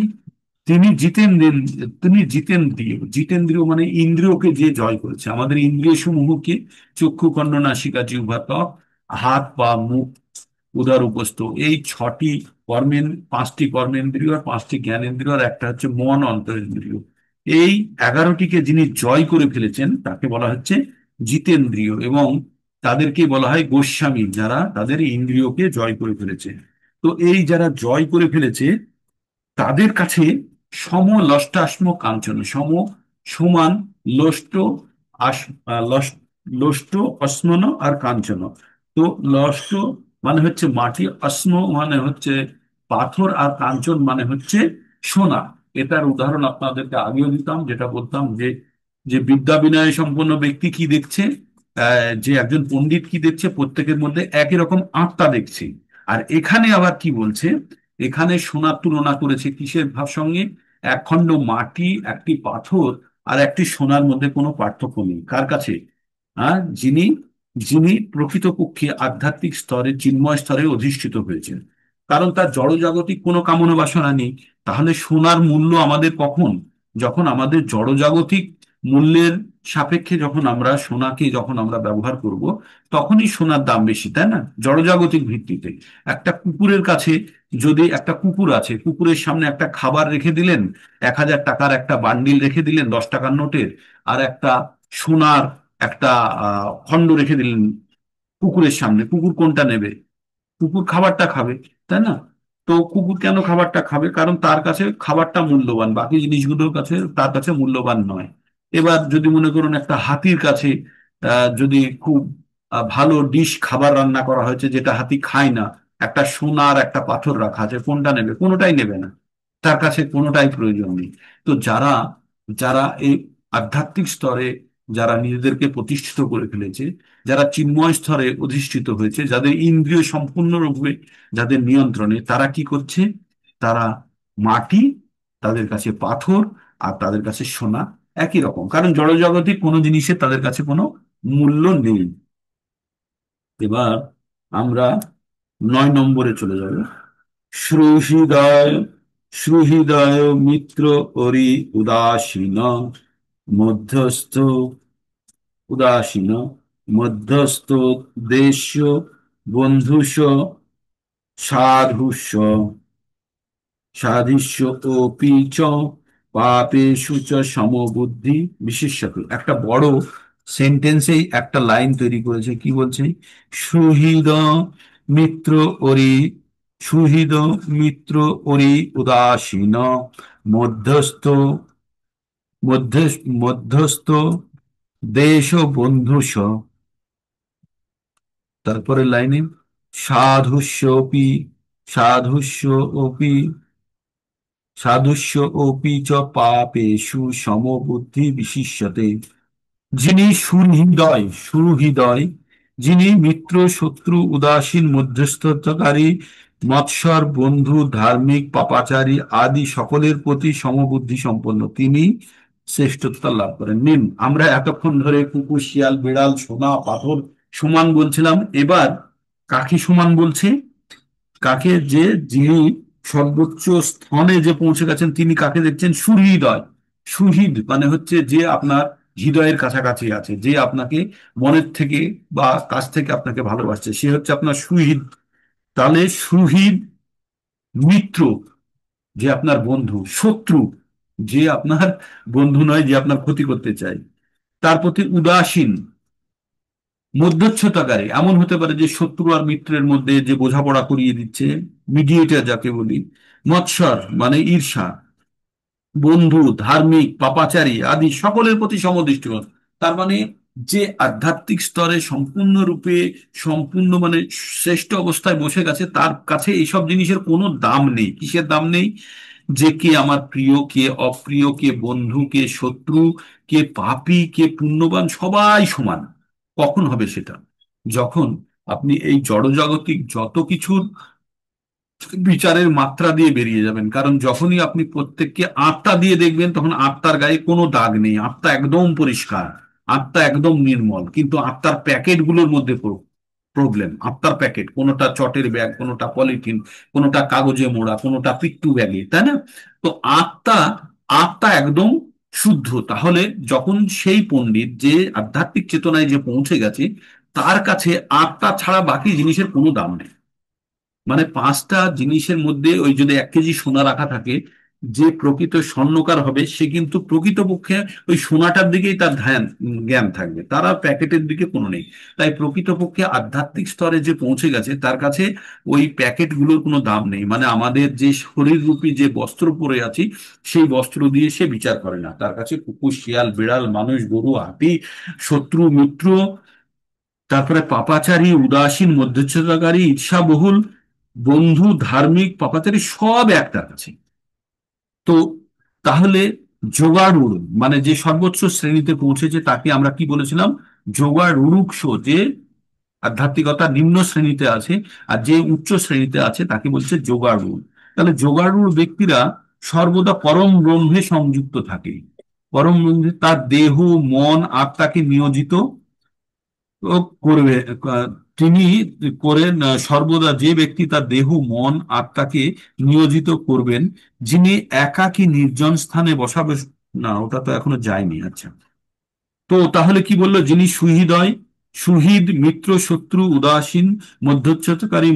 তিনি জিতেন্দ্রেন, তিনি জিতেন্দ্রিয়। জিতেন্দ্রিয় মানে ইন্দ্রিয়কে যে জয় করেছে, আমাদের ইন্দ্রিয় সমূহকে, চক্ষু কর্ণ নাসিকা জিহ্বা ত্বক, হাত পা মুখ উদর উপস্থ, এই 6টি কর্মেন 5টি কর্মেন্দ্রিয় আর 5টি জ্ঞানেন্দ্রিয়, আর একটা হচ্ছে মন অন্তরেন্দ্রিয়। এই 11টিকে যিনি জয় করে ফেলেছেন, তাকে বলা হচ্ছে জিতেন্দ্রিয়। এবং তাদেরকে বলা হয় গোস্বামী, যারা তাদের ইন্দ্রিয়কে জয় করে ফেলেছে। তো এই যারা জয় করে ফেলেছে, তাদের কাছে সম লষ্টাশ্ম কাঞ্চন, সম সমান লষ্ট লষ্ট লষ্ট অশ্মন আর কাঞ্চন। তো লষ্ট মানে হচ্ছে মাটি, অশ্ম মানে হচ্ছে পাথর, আর কাঞ্চন মানে হচ্ছে সোনা। এটার উদাহরণ আপনাদেরকে আগেও দিতাম, যেটা বলতাম যে যে বিদ্যা বিনয় সম্পন্ন ব্যক্তি কি দেখছে, যে একজন পণ্ডিত কি দেখছে, প্রত্যেকের মধ্যে একই রকম আত্মা দেখছে। আর এখানে আবার কি বলছে? এখানে সোনার তুলনা করেছে কিসের সঙ্গে? এক খণ্ড মাটি, একটি পাথর আর একটি সোনার মধ্যে কোনো পার্থক্য নেই। কার কাছে? যিনি যিনি প্রকৃতপক্ষে আধ্যাত্মিক স্তরে, চিন্ময় স্তরে অধিষ্ঠিত হয়েছেন। কারণ তার জড়জাগতিক কোনো কামনা বাসনা নেই। তাহলে সোনার মূল্য আমাদের কখন? যখন আমাদের জড়জাগতিক মূল্যের সাপেক্ষে যখন আমরা সোনাকে যখন আমরা ব্যবহার করব, তখনই সোনার দাম বেশি, তাই না? জড়জাগতিক ভিত্তিতে। একটা কুকুরের কাছে, যদি একটা কুকুর আছে, কুকুরের সামনে একটা খাবার রেখে দিলেন, 1,000 টাকার একটা বান্ডিল রেখে দিলেন 10 টাকার নোটের, আর একটা সোনার একটা খণ্ড রেখে দিলেন কুকুরের সামনে, কুকুর কোনটা নেবে? কুকুর খাবারটা খাবে, তাই না? তো কুকুর কেন খাবারটা খাবে? কারণ তার কাছে খাবারটা মূল্যবান, বাকি জিনিসগুলোর কাছে তার কাছে মূল্যবান নয়। এবার যদি মনে করুন একটা হাতির কাছে যদি খুব ভালো ডিশ খাবার রান্না করা হয়েছে যেটা হাতি খায় না, একটা সোনার একটা পাথর রাখা আছে, কোনটা নেবে? কোনোটাই নেবে না, তার কাছে কোনোটাই প্রয়োজন নেই। তো যারা যারা এই আধ্যাত্মিক স্তরে যারা নিজেদেরকে প্রতিষ্ঠিত করে ফেলেছে, যারা চিন্ময় স্তরে অধিষ্ঠিত হয়েছে, যাদের ইন্দ্রিয় সম্পূর্ণরূপে যাদের নিয়ন্ত্রণে, তারা কি করছে? তারা মাটি, তাদের কাছে পাথর, আর তাদের কাছে সোনা একই রকম, কারণ জড়জগতিক কোনো জিনিসের তাদের কাছে কোনো মূল্য নেই। এবার আমরা 9 নম্বরে চলে যাব। সুহৃদয়, সুহৃদয় মিত্র অরি উদাসীন, মধ্যস্থ, উদাসীন মধ্যস্থ দেশ, বন্ধুষ, সাধুষ্য, সাধিস্য অপি চ পাপেষু চ সমবুদ্ধি বিশেষ্যত। একটা বড় সেন্টেন্সেই একটা লাইন তৈরি করেছে, কি বলছে? সুহৃদ মিত্র অরি, সুহৃদ মিত্র অরি উদাসীন, মধ্যস্থ, মধ্যে মধ্যস্থ দেশ বন্ধুষ, তারপরে লাইনে সাধুষ্যপি, সাধুষ্য অপি, সাধুষ্য অপি চ পাপেষু সমবুদ্ধি বিশিষ্যতে। যিনি সুহৃদয়, সুহৃদয়, যিনি মিত্র, শত্রু, উদাসীন, মধ্যস্থতাকারী, মৎসর, বন্ধু, ধার্মিক, পাপাচারী আদি সকলের প্রতি সমবুদ্ধি সম্পন্ন, তিনি শ্রেষ্ঠত্ব লাভ করেন। নিন, আমরা এতক্ষণ ধরে কুকুর, শিয়াল, বিড়াল, সোনা, পাথর সমান বলছিলাম। এবার কাকে সমান বলছে? কাকে? যে যিনি সর্বোচ্চ স্থানে যে পৌঁছে গেছেন, তিনি কাকে দেখছেন? সুহৃদয়। সুহৃদ মানে হচ্ছে যে আপনার হৃদয়ের কাছাকাছি আছে, যে আপনাকে মনের থেকে বা কাছ থেকে আপনাকে ভালোবাসছে, সে হচ্ছে আপনার সুহৃদ। তাহলে সুহৃদ, মিত্র যে আপনার বন্ধু, শত্রু যে আপনার বন্ধু নয়, যে আপনার ক্ষতি করতে চায়, তার প্রতি উদাসীন, মধ্যচ্ছতাকারী। এমন হতে পারে যে শত্রু আর মিত্রের মধ্যে যে বোঝাপড়া করিয়ে দিচ্ছে, মিডিয়েটর যাকে বলি। মৎসর মানে ঈর্ষা, বন্ধু, ধার্মিক, পাপাচারী আদি সকলের প্রতি সমদৃষ্টিকোণ। তার মানে যে আধ্যাত্মিক স্তরে সম্পূর্ণরূপে, সম্পূর্ণ মানে শ্রেষ্ঠ অবস্থায় বসে গেছে, তার কাছে এইসব জিনিসের কোনো দাম নেই। কিসের দাম নেই? যে কে আমার প্রিয়, কে অপ্রিয়, কে বন্ধু, কে শত্রু, কে পাপী, কে পুণ্যবান, সবাই সমান। কখন হবে সেটা? যখন আপনি এই জড়জাগতিক যত কিছুর বিচারের মাত্রা দিয়ে বেরিয়ে যাবেন। কারণ যখনই আপনি প্রত্যেককে আত্মা দিয়ে দেখবেন, তখন আত্মার গায়ে কোনো দাগ নেই, আত্মা একদম পরিষ্কার, আত্মা একদম নির্মল। কিন্তু আত্মার প্যাকেটগুলোর মধ্যে প্রবলেম। আত্মার প্যাকেট, কোনোটা চটের ব্যাগ, কোনোটা পলিথিন, কোনোটা কাগজে মোড়া, কোনোটা পিট্টু ব্যাগে, তাই না? তো আত্মা, আত্মা একদম শুদ্ধ। তাহলে যখন সেই পণ্ডিত যে আধ্যাত্মিক চেতনায় যে পৌঁছে গেছে, তার কাছে আত্মা ছাড়া বাকি জিনিসের কোনো দাম নেই। মানে 5টা জিনিসের মধ্যে ওই যদি 1 কেজি সোনা রাখা থাকে, যে প্রকৃত স্বর্ণকার হবে সে কিন্তু প্রকৃতপক্ষে ওই সোনাটার দিকেই তার ধ্যান, জ্ঞান থাকবে, তার আর প্যাকেটের দিকে কোনো নেই। তাই প্রকৃতপক্ষে আধ্যাত্মিক স্তরে যে পৌঁছে গেছে, তার কাছে ওই প্যাকেটগুলোর কোনো দাম নেই। মানে আমাদের যে শরীররূপী যে বস্ত্র পরে আছি, সেই বস্ত্র দিয়ে সে বিচার করে না। তার কাছে কুকুর, শিয়াল, বিড়াল, মানুষ, গরু, হাতি, শত্রু, মিত্র, তারপরে পাপাচারী, উদাসীন, মধ্যচ্ছদাকারী, ঈর্ষাবহুল, বন্ধু, ধার্মিক, পাপাচারী সব একটা আছে। তো তাহলে যোগারূঢ় মানে যে সর্বোচ্চ শ্রেণীতে পৌঁছেছে, তাকে আমরা কি বলেছিলাম? যোগারূঢ়। যে আধ্যাত্মিকতা নিম্ন শ্রেণীতে আছে আর যে উচ্চ শ্রেণীতে আছে, তাকে বলছে যোগারূঢ়। তাহলে যোগাড়ুর ব্যক্তিরা সর্বদা পরম ব্রহ্মে সংযুক্ত থাকে। পরম ব্রহ্মে তার দেহ, মন, আত্মাকে নিয়োজিত ও করবে। তিনি করেন সর্বদা, যে ব্যক্তি তার দেহ, মন, আত্মাকে নিয়োজিত করবেন, যিনি একাকী নির্জন স্থানে বসাবে। না, ওটা তো এখনো যায়নি। আচ্ছা, তো তাহলে কি বললো? যিনি সুহৃদয়, সুহৃদ, মিত্র, শত্রু, উদাসীন, মধ্যচ্ছতকারী,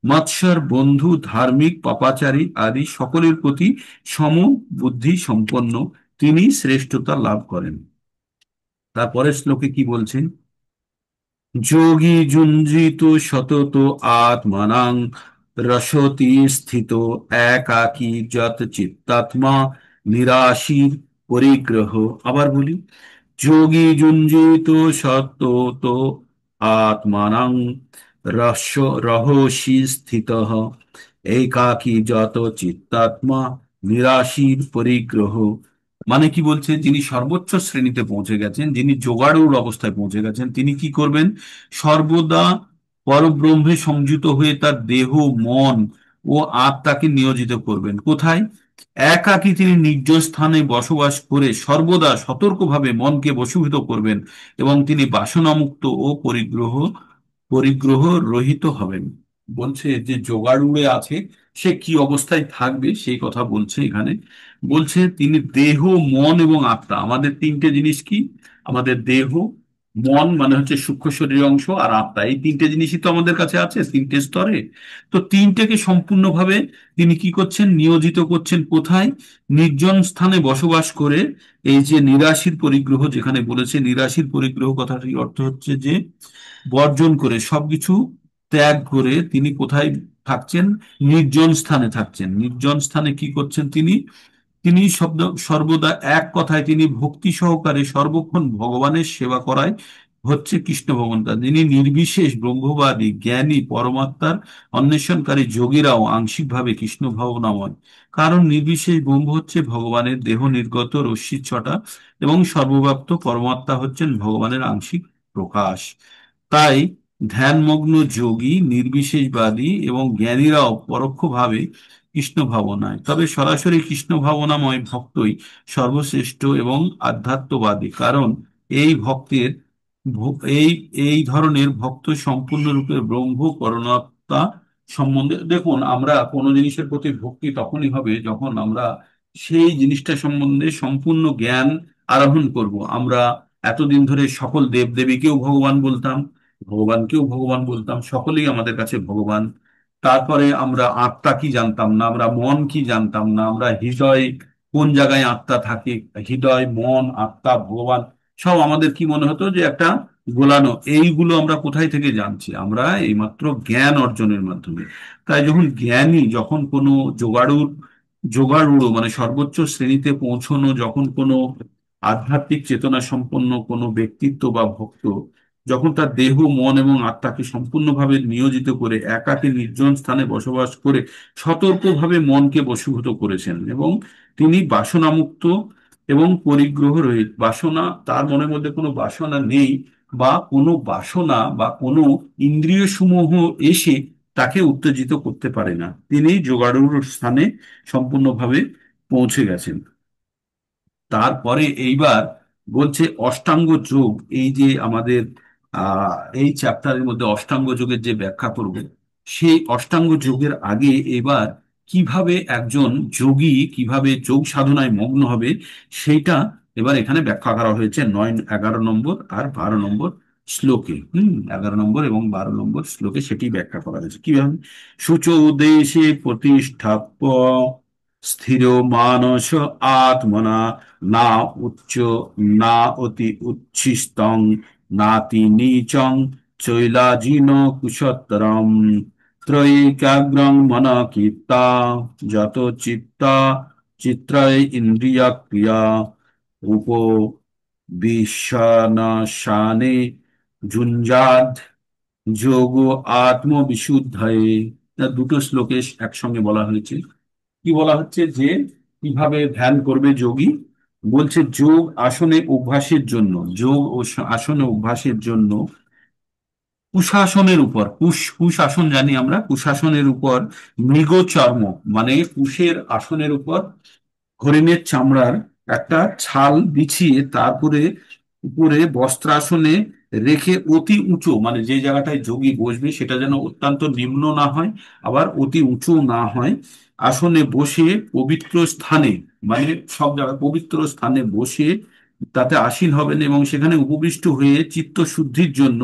মৎসর, বন্ধু, ধার্মিক, পাপাচারী আদি সকলের প্রতি সম বুদ্ধি সম্পন্ন, তিনি শ্রেষ্ঠতা লাভ করেন। তারপরের শ্লোকে কি বলছেন? যোগী যুঞ্জিত সতত আত্মানাং রসতি স্থিত একাকী যত চিত্তাত্মা নিরাশীর পরিগ্রহ। আবার বলি, যোগী যুঞ্জিত সতত আত্মানাং রস রহসি স্থিত একাকী যত চিত্তাত্মা নিরাশীর পরিগ্রহ। মানে কি বলছে? যিনি সর্বোচ্চ শ্রেণীতে পৌঁছে গেছেন, যিনি যোগাড়ুর অবস্থায় পৌঁছে গেছেন, তিনি কি করবেন? সর্বদা পরব্রহ্মে সংযুত হয়ে তার দেহ, মন ও আত্মাকে নিয়োজিত করবেন। কোথায়? একাকী তিনি নির্জন স্থানে বসবাস করে সর্বদা সতর্কভাবে মনকে বশীভূত করবেন, এবং তিনি বাসনামুক্ত ও পরিগ্রহ পরিগ্রহ রহিত হবেন। বলছে যে যোগাড়ুড়ে আছে, সে কি অবস্থায় থাকবে সেই কথা বলছে এখানে। বলছে তিনি দেহ, মন এবং আত্মা, আমাদের তিনটে জিনিস কি? আমাদের দেহ, মন মানে হচ্ছে সূক্ষ্ম শরীরের অংশ, আর আত্মা, এই তিনটে জিনিসই তো আমাদের কাছে আছে তিনটে স্তরে। তো তিনটেকে সম্পূর্ণভাবে তিনি কি করছেন? নিয়োজিত করছেন। কোথায়? নির্জন স্থানে বসবাস করে। এই যে নিরাশীর পরিগ্রহ, যেখানে বলেছে নিরাশীর পরিগ্রহ, কথাটির অর্থ হচ্ছে যে বর্জন করে, সবকিছু ত্যাগ করে তিনি কোথায় থাকছেন? নির্জন স্থানে থাকছেন। নির্জন স্থানে কি করছেন তিনি? তিনি সর্বদা এক কথায় তিনি ভক্তি সহকারে সর্বক্ষণ ভগবানের সেবা করায় হচ্ছে কৃষ্ণ ভগবান। যিনি নির্বিশেষ ব্রহ্মবাদী, জ্ঞানী, পরমাত্মার অন্বেষণকারী যোগীরাও আংশিকভাবে কৃষ্ণ ভাবনাময়। কারণ নির্বিশেষ ব্রহ্ম হচ্ছে ভগবানের দেহ নির্গত রশ্মির ছটা, এবং সর্বব্যাপ্ত পরমাত্মা হচ্ছেন ভগবানের আংশিক প্রকাশ। তাই ধ্যানমগ্ন যোগী, নির্বিশেষবাদী এবং জ্ঞানীরাও পরোক্ষভাবে কৃষ্ণ ভাবনায়, তবে সরাসরি কৃষ্ণ ভাবনাময় ভক্তই সর্বশ্রেষ্ঠ এবং আধ্যাত্মবাদী। কারণ এই ভক্তের এই এই ধরনের ভক্ত সম্পূর্ণরূপে ব্রহ্ম পরমাত্মা সম্বন্ধে, দেখুন, আমরা কোনো জিনিসের প্রতি ভক্তি তখনই হবে যখন আমরা সেই জিনিসটা সম্বন্ধে সম্পূর্ণ জ্ঞান আরোহণ করব। আমরা এতদিন ধরে সকল দেবদেবীকেও ভগবান বলতাম, ভগবানকেও ভগবান বলতাম, সকলেই আমাদের কাছে ভগবান। তারপরে আমরা আত্মা কি জানতাম না, আমরা মন কি জানতাম না, আমরা হৃদয়, কোন জায়গায় আত্মা থাকে, হৃদয়, মন, আত্মা, ভগবান, সব আমাদের কি মনে হতো যে একটা গোলানো। এইগুলো আমরা কোথায় থেকে জানছি? আমরা এইমাত্র জ্ঞান অর্জনের মাধ্যমে। তাই যখন জ্ঞানী, যখন কোনো যোগাড়ুর, যোগাড়ুড়ো মানে সর্বোচ্চ শ্রেণীতে পৌঁছানো, যখন কোনো আধ্যাত্মিক চেতনা সম্পন্ন কোনো ব্যক্তিত্ব বা ভক্ত, যখন তার দেহ, মন এবং আত্মাকে সম্পূর্ণভাবে নিয়োজিত করে একাকী নির্জন স্থানে বসবাস করে সতর্কভাবে মনকে বশীভূত করেছেন, এবং তিনি বাসনামুক্ত এবং পরিগ্রহ রহিত, বাসনা, তার মনের মধ্যে কোনো বাসনা নেই, বা কোনো বাসনা বা কোনো ইন্দ্রিয় সমূহ এসে তাকে উত্তেজিত করতে পারে না, তিনি যোগাড়ুর স্থানে সম্পূর্ণভাবে পৌঁছে গেছেন। তারপরে এইবার বলছে অষ্টাঙ্গ যোগ। এই যে আমাদের এই চ্যাপ্টারের মধ্যে অষ্টাঙ্গ যোগের যে ব্যাখ্যা করব, সেই অষ্টাঙ্গ যোগের আগে এবার কিভাবে একজন যোগী কিভাবে যোগ সাধনায় মগ্ন হবে সেইটা এবার এখানে ব্যাখ্যা করা হয়েছে 9, 11 নম্বর আর 12 নম্বর শ্লোকে। 11 নম্বর এবং 12 নম্বর শ্লোকে সেটি ব্যাখ্যা করা হয়েছে কিভাবে। শুচৌ দেশে প্রতিষ্ঠাপ্য স্থির মানস আত্মনা, না উচ্চ না অতি উচ্ছিষ্টং, নাতি নীচং চৈলাজিন কুশতরম, ত্রৈকাগ্রং মন কীর্তা যত চিত্তা চিত্রয় ইন্দ্রিয় ক্রিয়া উপ বিশ্বনাশানে যুঞ্জাদ যোগ আত্মবিশুদ্ধয়ে। দুটো শ্লোকে একসঙ্গে বলা হয়েছে। কি বলা হচ্ছে? যে কিভাবে ধ্যান করবে যোগী। বলছে যোগ আসনে অভ্যাসের জন্য, যোগ ও আসনে অভ্যাসের জন্য কুশাসনের উপর, কুশাসন জানি আমরা, কুশাসনের উপর মৃগ চর্ম, মানে কুশের আসনের উপর হরিণের চামড়ার একটা ছাল বিছিয়ে তারপরে উপরে বস্ত্রাসনে রেখে অতি উঁচু, মানে যে জায়গাটায় যোগী বসবে সেটা যেন অত্যন্ত নিম্ন না হয়, আবার অতি উঁচু না হয়, আসনে বসে পবিত্র স্থানে, মানে সব জায়গায় পবিত্র স্থানে বসে তাতে আসীন হবেন এবং সেখানে উপবিষ্ট হয়ে চিত্ত শুদ্ধির জন্য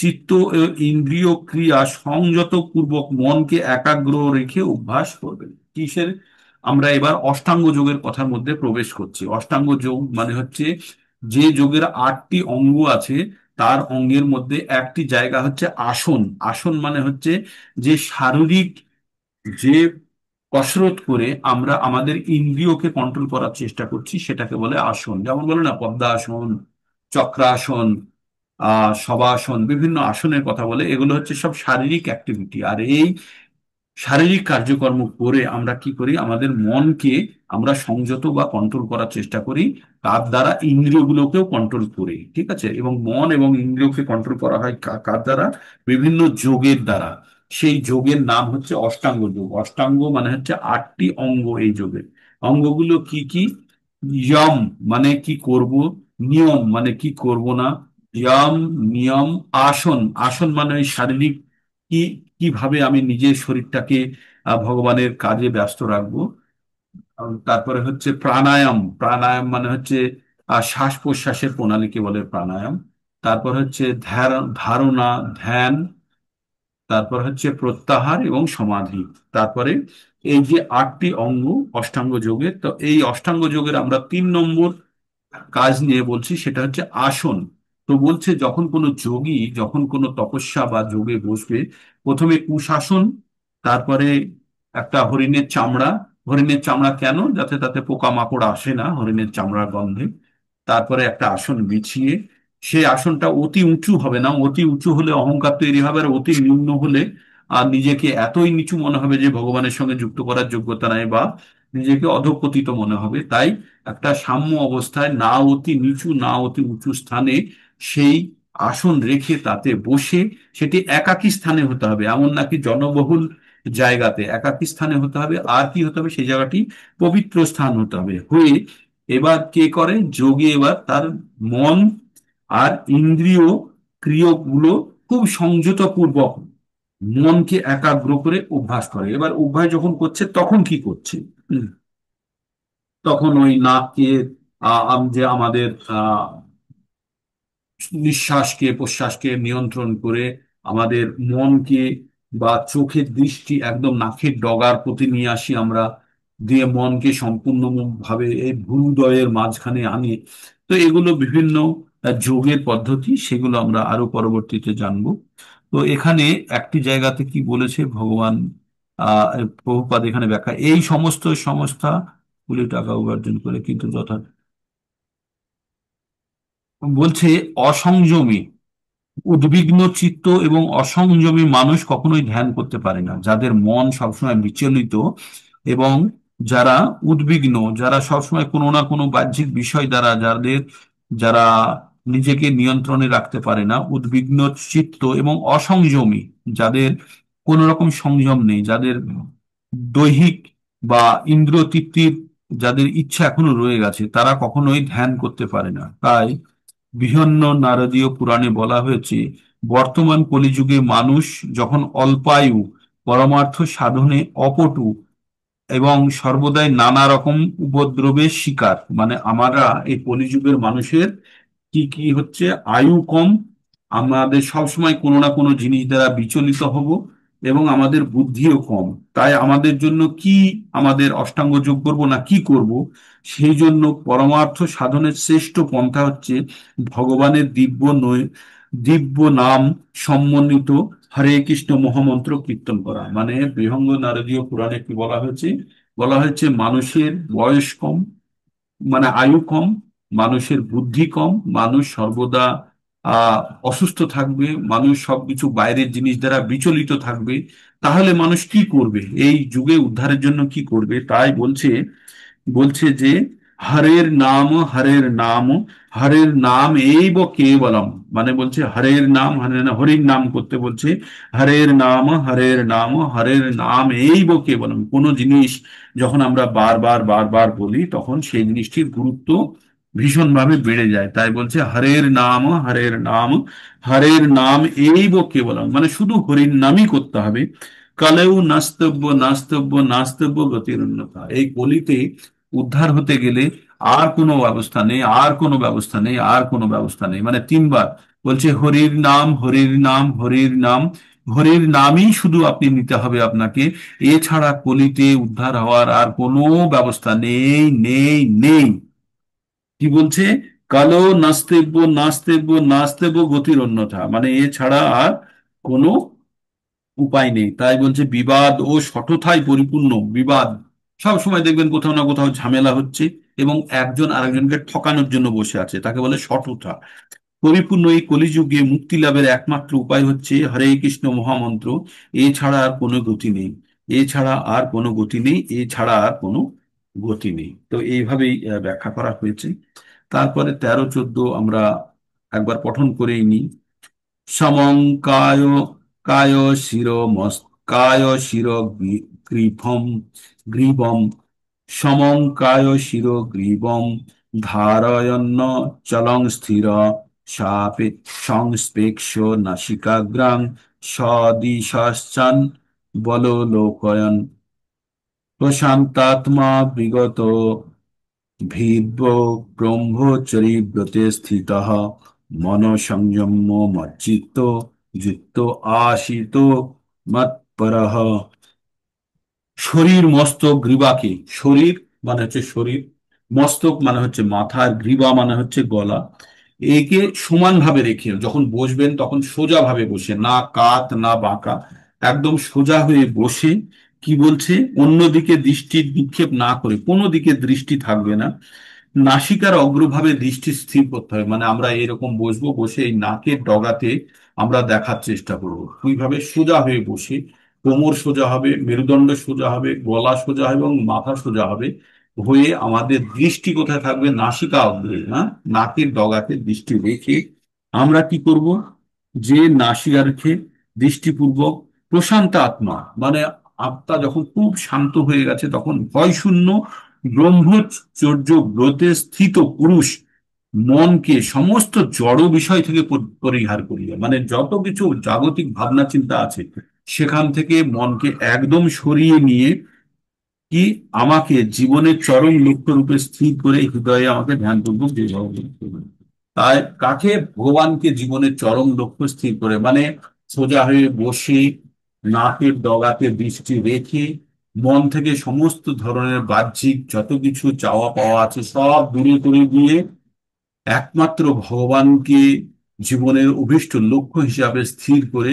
চিত্ত ও ইন্দ্রিয় ক্রিয়া সংযত পূর্বক মনকে একাগ্র রেখে অভ্যাস করবেন। কিসের? আমরা এবার অষ্টাঙ্গ যোগের কথার মধ্যে প্রবেশ করছি। অষ্টাঙ্গ যোগ মানে হচ্ছে যে যোগের 8টি অঙ্গ আছে, তার অঙ্গের মধ্যে একটি জায়গা হচ্ছে আসন। আসন মানে হচ্ছে যে শারীরিক যে কসরত করে আমরা আমাদের ইন্দ্রিয়কে কন্ট্রোল করার চেষ্টা করছি সেটাকে বলে আসন। যেমন বলে না পদ্মাসন, চক্রাসন, শবাসন, বিভিন্ন আসনের কথা বলে। এগুলো হচ্ছে সব শারীরিক অ্যাক্টিভিটি। আর এই শারীরিক কার্যকর্ম করে আমরা কি করি? আমাদের মনকে আমরা সংযত বা কন্ট্রোল করার চেষ্টা করি, তার দ্বারা ইন্দ্রিয়গুলোকেও কন্ট্রোল করি, ঠিক আছে? এবং মন এবং ইন্দ্রিয়কে কন্ট্রোল করা হয় কার দ্বারা? বিভিন্ন যোগের দ্বারা। সেই যোগের নাম হচ্ছে অষ্টাঙ্গ যোগ। অষ্টাঙ্গ মানে হচ্ছে 8টি অঙ্গ এই যোগের। অঙ্গগুলো কি কি? ইয়ম মানে কি করব, নিয়ম মানে কি করব না, ইয়ম, নিয়ম, আসন, আসন মানে ওই শারীরিক কি কিভাবে আমি নিজের শরীরটাকে ভগবানের কাজে ব্যস্ত রাখবো। তারপরে হচ্ছে প্রাণায়াম, প্রাণায়াম মানে হচ্ছে শ্বাস প্রশ্বাসের প্রণালীকে বলে প্রাণায়াম। তারপর হচ্ছে ধারণা, ধ্যান। তারপর হচ্ছে প্রত্যাহার এবং সমাধি। তারপরে এই যে 8টি অঙ্গ অষ্টাঙ্গ যোগের, তো এই অষ্টাঙ্গ যোগের আমরা 3 নম্বর কাজ নিয়ে বলছি, সেটা হচ্ছে আসন। তো বলছে যখন কোনো যোগী যখন কোনো তপস্যা বা যোগে বসবে, প্রথমে কুশাসন, তারপরে একটা হরিণের চামড়া। হরিণের চামড়া কেন? যাতে তাতে পোকামাকড় আসে না হরিণের চামড়ার গন্ধে। তারপরে একটা আসন বিছিয়ে, সেই আসনটা অতি উঁচু হবে না, অতি উঁচু হলে অহংকার তৈরি হবে, আর অতি নিম্ন হলে আর নিজেকে এতই নিচু মনে হবে যে ভগবানের সঙ্গে যুক্ত করার যোগ্যতা নাই, বা নিজেকে অধঃপতিত মনে হবে। তাই একটা সাম্য অবস্থায়, না অতি নিচু না অতি উঁচু স্থানে সেই আসন রেখে তাতে বসে, সেটি একাকী স্থানে হতে হবে, এমন নাকি জনবহুল জায়গাতে। একাকী স্থানে হতে হবে। আর কি হতে হবে? সেই জায়গাটি পবিত্র স্থান হতে হবে। হয়ে এবার কে করে? যোগী এবার তার মন আর ইন্দ্রিয় ক্রিয়গুলো খুব সংযত পূর্বক মনকে একাগ্র করে অভ্যাস করে। এবার অভ্যাস যখন করছে তখন কি করছে? তখন ওই নাককে যে আমাদের নিঃশ্বাসকে প্রশ্বাসকে নিয়ন্ত্রণ করে আমাদের মনকে বা চোখের দৃষ্টি একদম নাকের ডগার প্রতি নিয়ে আসি আমরা, দিয়ে মনকে সম্পূর্ণ ভাবে এই ভ্রুদয়ের মাঝখানে আনি। তো এগুলো বিভিন্ন যোগের পদ্ধতি, সেগুলো আমরা আরো পরবর্তীতে জানবো। তো এখানে একটি জায়গাতে কি বলেছে ভগবান, প্রভুপাদ এখানে ব্যাখ্যা, এই সমস্ত সংস্থা গুলি টাকা উপার্জন করে কিন্তু যথা বলছে অসংযমী, উদ্বিগ্ন চিত্ত এবং অসংযমী মানুষ কখনোই ধ্যান করতে পারে না। যাদের মন সবসময় বিচলিত এবং যারা উদ্বিগ্ন, যারা সবসময় কোনো না কোনো বাহ্যিক বিষয় দ্বারা যারা নিজেকে নিয়ন্ত্রণে রাখতে পারে না, উদ্বিগ্ন চিত্ত এবং অসংযমী, যাদের কোন রকম সংযম নেই, যাদের দৈহিক বা ইন্দ্রিয় তৃপ্তির যাদের ইচ্ছা এখনো রয়ে গেছে, তারা কখনোই ধ্যান করতে পারে না। তাই বিভিন্ন নারদীয় পুরাণে বলা হয়েছে, বর্তমান কলিযুগে মানুষ যখন অল্পায়ু, পরমার্থ সাধনে অপটু এবং সর্বদাই নানা রকম উপদ্রবের শিকার, মানে আমরা এই কলিযুগের মানুষের কি কি হচ্ছে? আয়ু কম, আমাদের সবসময় কোনো না কোনো জিনিস দ্বারা বিচলিত হব, এবং আমাদের বুদ্ধিও কম। তাই আমাদের জন্য কি, আমাদের অষ্টাঙ্গ যোগ করব না কি করব? সেই জন্য পরমার্থ সাধনের শ্রেষ্ঠ পন্থা হচ্ছে ভগবানের দিব্য নাম সম্বন্বিত হরে কৃষ্ণ মহামন্ত্র কীর্তন করা। মানে বৃহঙ্গ নারদীয় পুরাণে কি বলা হয়েছে? বলা হয়েছে মানুষের বয়স কম, মানে আয়ু কম, মানুষের বুদ্ধি কম, মানুষ সর্বদা আহ অসুস্থ থাকবে, মানুষ সবকিছু বাইরের জিনিস দ্বারা বিচলিত থাকবে। তাহলে মানুষ কি করবে? এই যুগে উদ্ধারের জন্য কি করবে? তাই বলছে, বলছে যে হরের নাম হরের নাম এইব কেবলম, মানে বলছে হরের নাম হরির নাম করতে বলছে। হরের নাম এইব কেবলম, কোন জিনিস যখন আমরা বারবার বারবার বলি তখন সেই জিনিসটির গুরুত্ব ভীষণভাবে বেড়ে যায়। তাই বলছে হরের নাম এইব কেবলম, মানে শুধু হরির নামই করতে হবে। কালেও নাস্তব্য গতির উন্নতা, এই কলিতে উদ্ধার হতে গেলে আর কোনো ব্যবস্থা নেই, আর কোনো ব্যবস্থা নেই, আর কোনো ব্যবস্থা নেই, মানে তিনবার বলছে হরির নামই শুধু আপনি নিতে হবে আপনাকে। এছাড়া কলিতে উদ্ধার হওয়ার আর কোনো ব্যবস্থা নেই। কি বলছে? কালো নাস্তেব্য গতির অন্যথা, মানে এছাড়া আর কোনো উপায় নেই। তাই বলছে বিবাদ ও শঠতায় পরিপূর্ণ বিবাদ, সব সময় দেখবেন কোথাও না কোথাও ঝামেলা হচ্ছে এবং একজন আরেকজনকে ঠকানোর জন্য বসে আছে, তাকে বলে শঠতা। পরিপূর্ণ এই কলিযুগে মুক্তি লাভের একমাত্র উপায় হচ্ছে হরে কৃষ্ণ মহামন্ত্র। এছাড়া আর কোনো গতি নেই, এছাড়া আর কোনো গতি নেই। তো এইভাবেই ব্যাখ্যা করা হয়েছে। তারপরে 13-14 আমরা একবার পঠন করেই নিই। সমং কায় কায় শির কায় শির গ্রীভম গ্রীবম সমং কায় শির গ্রীবম ধারয়ন্ন চলং স্থির সাপে সংস্পেক্ষ নাসিকাগ্রাং সদিশাশ্চান বলোলোকয়ন প্রশান্তাত্মা বিগত ভির্ব ব্রহ্মচরী ব্রতে স্থিতঃ মন সংযম্য মচ্চিত্ত যুক্ত আশিত মৎপরঃ। শরীর মস্তক গ্রীবাকে, শরীর মানে হচ্ছে শরীর, মস্তক মানে হচ্ছে মাথা, আর গ্রীবা মানে হচ্ছে গলা, একে সমানভাবে রেখে যখন বসবেন তখন সোজা ভাবে বসে, না কাত না বাঁকা, একদম সোজা হয়ে বসে কি বলছে, অন্যদিকে দৃষ্টি নিক্ষেপ না করে, কোনো দিকে দৃষ্টি থাকবে না। নাসিকার অগ্রভাবে দৃষ্টি স্থির করতে হবে, মানে আমরা এরকম বসবো, বসে এই নাকের ডগাতে আমরা দেখার চেষ্টা করব ওইভাবে সোজা হয়ে বসে। কোমর সোজা হবে, মেরুদণ্ড সোজা হবে, গলা সোজা হবে এবং মাথা সোজা হবে। হয়ে আমাদের দৃষ্টি কোথায় থাকবে? নাসিকা অগ্রে, হ্যাঁ, নাকের ডগাতে দৃষ্টি রেখে আমরা কি করব, যে নাসিকা রেখে দৃষ্টিপূর্বক প্রশান্ত আত্মা, মানে আত্মা যখন খুব শান্ত হয়ে গেছে তখন ভয় শূন্য ব্রহ্মচর্য ব্রতে স্থিত পুরুষ মনকে সমস্ত জড় বিষয় থেকে পরিহার করিয়া, মানে যত কিছু জাগতিক ভাবনা চিন্তা আছে সেখান থেকে মনকে একদম সরিয়ে নিয়ে কি আমাকে জীবনের চরম লক্ষ্য রূপে স্থির করে হৃদয়ে আমাকে ধ্যানপূর্বক বিবাহ করতে হবে। তাই কাকে? ভগবানকে জীবনের চরম লক্ষ্য স্থির করে, মানে সোজা হয়ে বসে নাকের ডগাতে দৃষ্টি রেখে মন থেকে সমস্ত ধরনের বাহ্যিক যত কিছু চাওয়া পাওয়া আছে সব দূরে করে দিয়ে একমাত্র ভগবানকে জীবনের অভীষ্ট লক্ষ্য হিসাবে স্থির করে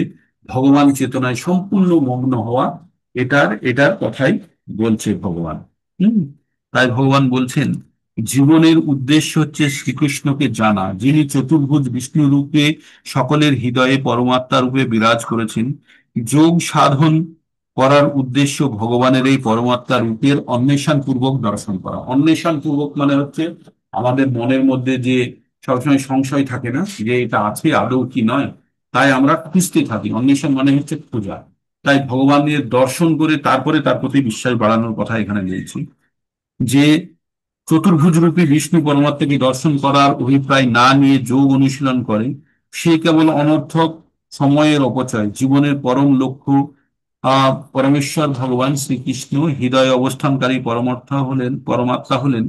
ভগবান চেতনায় সম্পূর্ণ মগ্ন হওয়া, এটার কথাই বলছে ভগবান। হম তাই ভগবান বলছেন জীবনের উদ্দেশ্য হচ্ছে শ্রীকৃষ্ণকে জানা, যিনি চতুর্ভুজ বিষ্ণু রূপে সকলের হৃদয়ে পরমাত্মা রূপে বিরাজ করেছেন। যোগ সাধন করার উদ্দেশ্য ভগবানের এই পরমাত্মা রূপের অন্বেষণ পূর্বক দর্শন করা। অন্বেষণ পূর্বক মানে হচ্ছে আমাদের মনের মধ্যে যে সবসময় সংশয় থাকে না যে এটা আছে আদৌ কি নয়, তাই আমরা খুঁজতে থাকি। অন্বেষণ মানে হচ্ছে খোঁজা। তাই ভগবানের দর্শন করে তারপরে তার প্রতি বিশ্বাস বাড়ানোর কথা এখানে বলছি। যে চতুর্ভুজ রূপী বিষ্ণু পরমাত্মাকে দর্শন করার অভিপ্রায় না নিয়ে যোগ অনুশীলন করে সে কেবল অনর্থক সময়ের অপচয়। জীবনের পরম লক্ষ্য পরমেশ্বর ভগবান শ্রীকৃষ্ণ হৃদয়ে অবস্থানকারী পরমাত্মা হলেন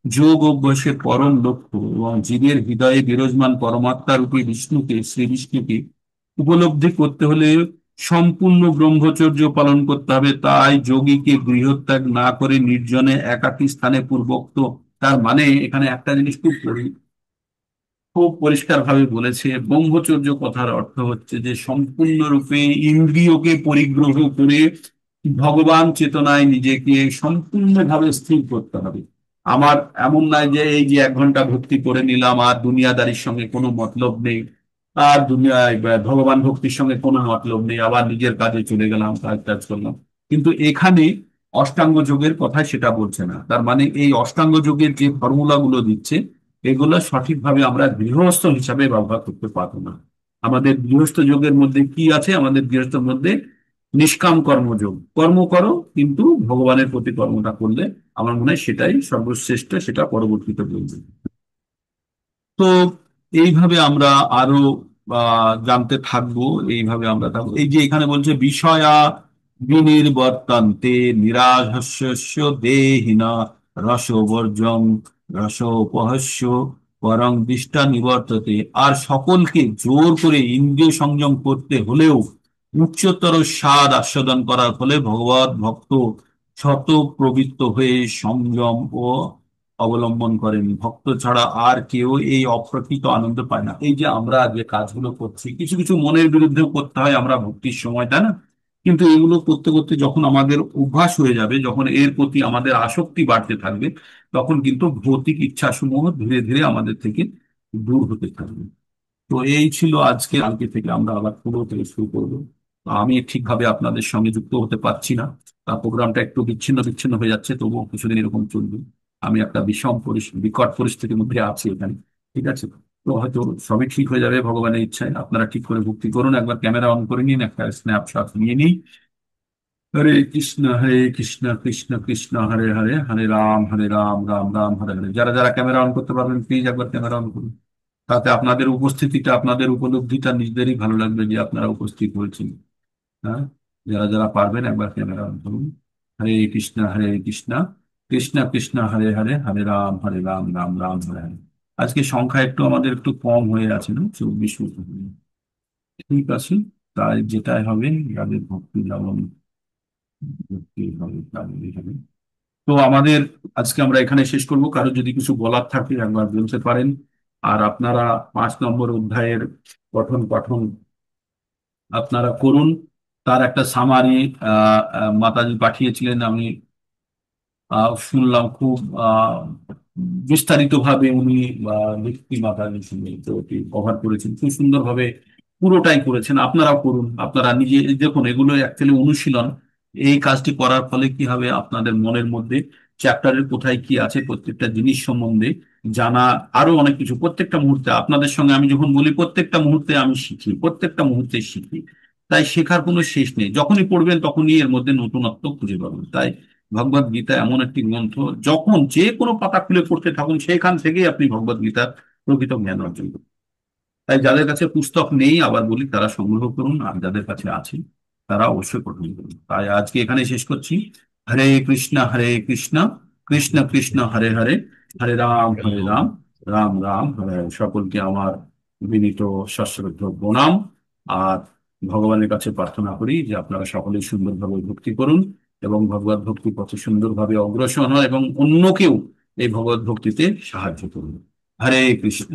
যোগ অভ্যাসের পরম লক্ষ্য, এবং জীবের হৃদয়ে বিরাজমান পরমাত্মা রূপী শ্রী বিষ্ণুকে উপলব্ধি করতে হলে সম্পূর্ণ ব্রহ্মচর্য পালন করতে হবে। তাই যোগীকে গৃহত্যাগ না করে নির্জনে একাকী স্থানে পূর্বোক্ত, তার মানে এখানে একটা জিনিস খুব পরিষ্কার ভাবে বলেছে। ব্রহ্মচর্য কথার অর্থ হচ্ছে যে সম্পূর্ণরূপে ইন্দ্রিয়কে পরিগ্রহ করে ভগবান চেতনায় নিজেকে সম্পূর্ণভাবে স্থির করতে হবে। আমার এমন নয় যে এই যে 1 ঘন্টা ভক্তি করে নিলাম আর দুনিয়াদারির সঙ্গে কোনো মতলব নেই, আর দুনিয়ায় ভগবান ভক্তির সঙ্গে কোনো মতলব নেই, আবার নিজের কাজে চলে গেলাম, কাজ টাজ করলাম। কিন্তু এখানে অষ্টাঙ্গ যোগের কথা সেটা বলছে না। তার মানে এই অষ্টাঙ্গ যোগের যে ফর্মুলা গুলো দিচ্ছে, এগুলো সঠিকভাবে আমরা গৃহস্থ হিসাবে ব্যবহার করতে পারবো না। আমাদের গৃহস্থ যোগের মধ্যে কি আছে? আমাদের গৃহস্থের মধ্যে নিষ্কাম কর্মযোগ, কর্ম করো কিন্তু ভগবানের প্রতি কর্মটা করলে আমার মনে হয় সেটাই সর্বশ্রেষ্ঠ, সেটা পরবর্তীতে বলবে। তো এইভাবে আমরা আরো জানতে থাকবো। এইভাবে আমরা থাকবো। এই যে এখানে বলছে বিষয়া বিনির্বর্তন্তে নিরাশস্য দেহিনা রসবর্জং রসোপহস্য পরং দৃষ্টা নিবর্ততে। আর সকলকে জোর করে ইন্দ্রিয় সংযম করতে হলেও উচ্চতর স্বাদ আস্বাদন করার ফলে ভগবত ভক্ত শত প্রবৃত্ত হয়ে সংযম ও অবলম্বন করেন। ভক্ত ছাড়া আর কেউ এই অপ্রকৃত আনন্দ পায় না। এই যে আমরা যে কাজগুলো করছি, কিছু কিছু মনের বিরুদ্ধেও করতে হয় আমরা ভক্তির সময়, তাই না? কিন্তু এগুলো করতে করতে যখন আমাদের অভ্যাস হয়ে যাবে, যখন এর প্রতি আমাদের আসক্তি বাড়তে থাকবে, তখন কিন্তু ভৌতিক ইচ্ছাসমূহ ধীরে ধীরে আমাদের থেকে দূর হতে থাকবে। তো এই ছিল আজকে। কালকে থেকে আমরা আবার পুরো থেকে শুরু করবো। তো আমি ঠিকভাবে আপনাদের সঙ্গে যুক্ত হতে পারছি না, তা প্রোগ্রামটা একটু বিচ্ছিন্ন বিচ্ছিন্ন হয়ে যাচ্ছে, তবুও কিছুদিন এরকম চলবে। আমি একটা বিকট পরিস্থিতির মধ্যে আছি এখানে। ঠিক আছে? তো হয়তো সবই ঠিক হয়ে যাবে ভগবানের ইচ্ছায়। আপনারা ঠিক করে ভক্তি করুন। একবার ক্যামেরা অন করে নিন, একটা স্ন্যাপশট নিয়ে নিই। হরে কৃষ্ণ কৃষ্ণ কৃষ্ণ হরে হরে, হরে রাম রাম রাম হরে হরে। যারা যারা ক্যামেরা অন করতে পারবেন প্লিজ একবার ক্যামেরা অন করুন। তাতে আপনাদের উপস্থিতিটা, আপনাদের উপলব্ধিটা নিজেদেরই ভালো লাগবে যে আপনারা উপস্থিত হয়েছেন। হ্যাঁ, যারা যারা পারবেন একবার ক্যামেরা অন করুন। হরে কৃষ্ণ কৃষ্ণ কৃষ্ণ হরে হরে, হরে রাম রাম রাম হরে হরে। আজকে সংখ্যা একটু আমাদের একটু কম হয়ে আছে না, 24 মতো। ঠিক আছে, তাই যেটাই হবে, যাদের ভক্তি যেমন ভক্তি হবে তাদেরই হবে। তো আমাদের আজকে আমরা এখানে শেষ করব। কারো যদি কিছু বলার থাকে একবার বলতে পারেন। আর আপনারা 5 নম্বর অধ্যায়ের পঠন পাঠন আপনারা করুন। তার একটা সামারি মাতাজি পাঠিয়েছিলেন, আমি শুনলাম খুব বিস্তারিত ভাবে উনি লিখতি মাতাজি শুনে তো ওটি কভার করেছেন খুব সুন্দরভাবে, পুরোটাই করেছেন। আপনারাও করুন, আপনারা নিজে দেখুন, এগুলো অ্যাকচুয়ালি অনুশীলন। এই কাজটি করার ফলে কি হবে, আপনাদের মনের মধ্যে চ্যাপ্টারের কোথায় কি আছে প্রত্যেকটা জিনিস সম্বন্ধে জানা, আরো অনেক কিছু প্রত্যেকটা মুহূর্তে আপনাদের সঙ্গে আমি যখন বলি, প্রত্যেকটা মুহূর্তে আমি শিখি, প্রত্যেকটা মুহূর্তে শিখি। তাই শেখার কোনো শেষ নেই, যখনই পড়বেন তখনই এর মধ্যে নতুনত্ব খুঁজে পাবেন। তাই ভগবদ গীতা এমন একটি গ্রন্থ, যখন যে কোনো পাতা খুলে পড়তে থাকুন সেখান থেকেই আপনি ভগবদ গীতার প্রকৃত জ্ঞান অর্জন করুন। তাই যাদের কাছে পুস্তক নেই, আবার বলি, তারা সংগ্রহ করুন, আর যাদের কাছে আছে তারা অবশ্যই পঠন করুন। তাই আজকে এখানে শেষ করছি। হরে কৃষ্ণ কৃষ্ণ কৃষ্ণ হরে হরে, হরে রাম রাম রাম হরে হরে। সকলকে আমার বিনীত সশ্রদ্ধ প্রণাম। আর ভগবানের কাছে প্রার্থনা করি যে আপনারা সকলেই সুন্দরভাবে ভক্তি করুন এবং ভগবত ভক্তি পথে সুন্দরভাবে অগ্রসর হয় এবং অন্যকেও এই ভগবত ভক্তিতে সাহায্য করুন। হরে কৃষ্ণ।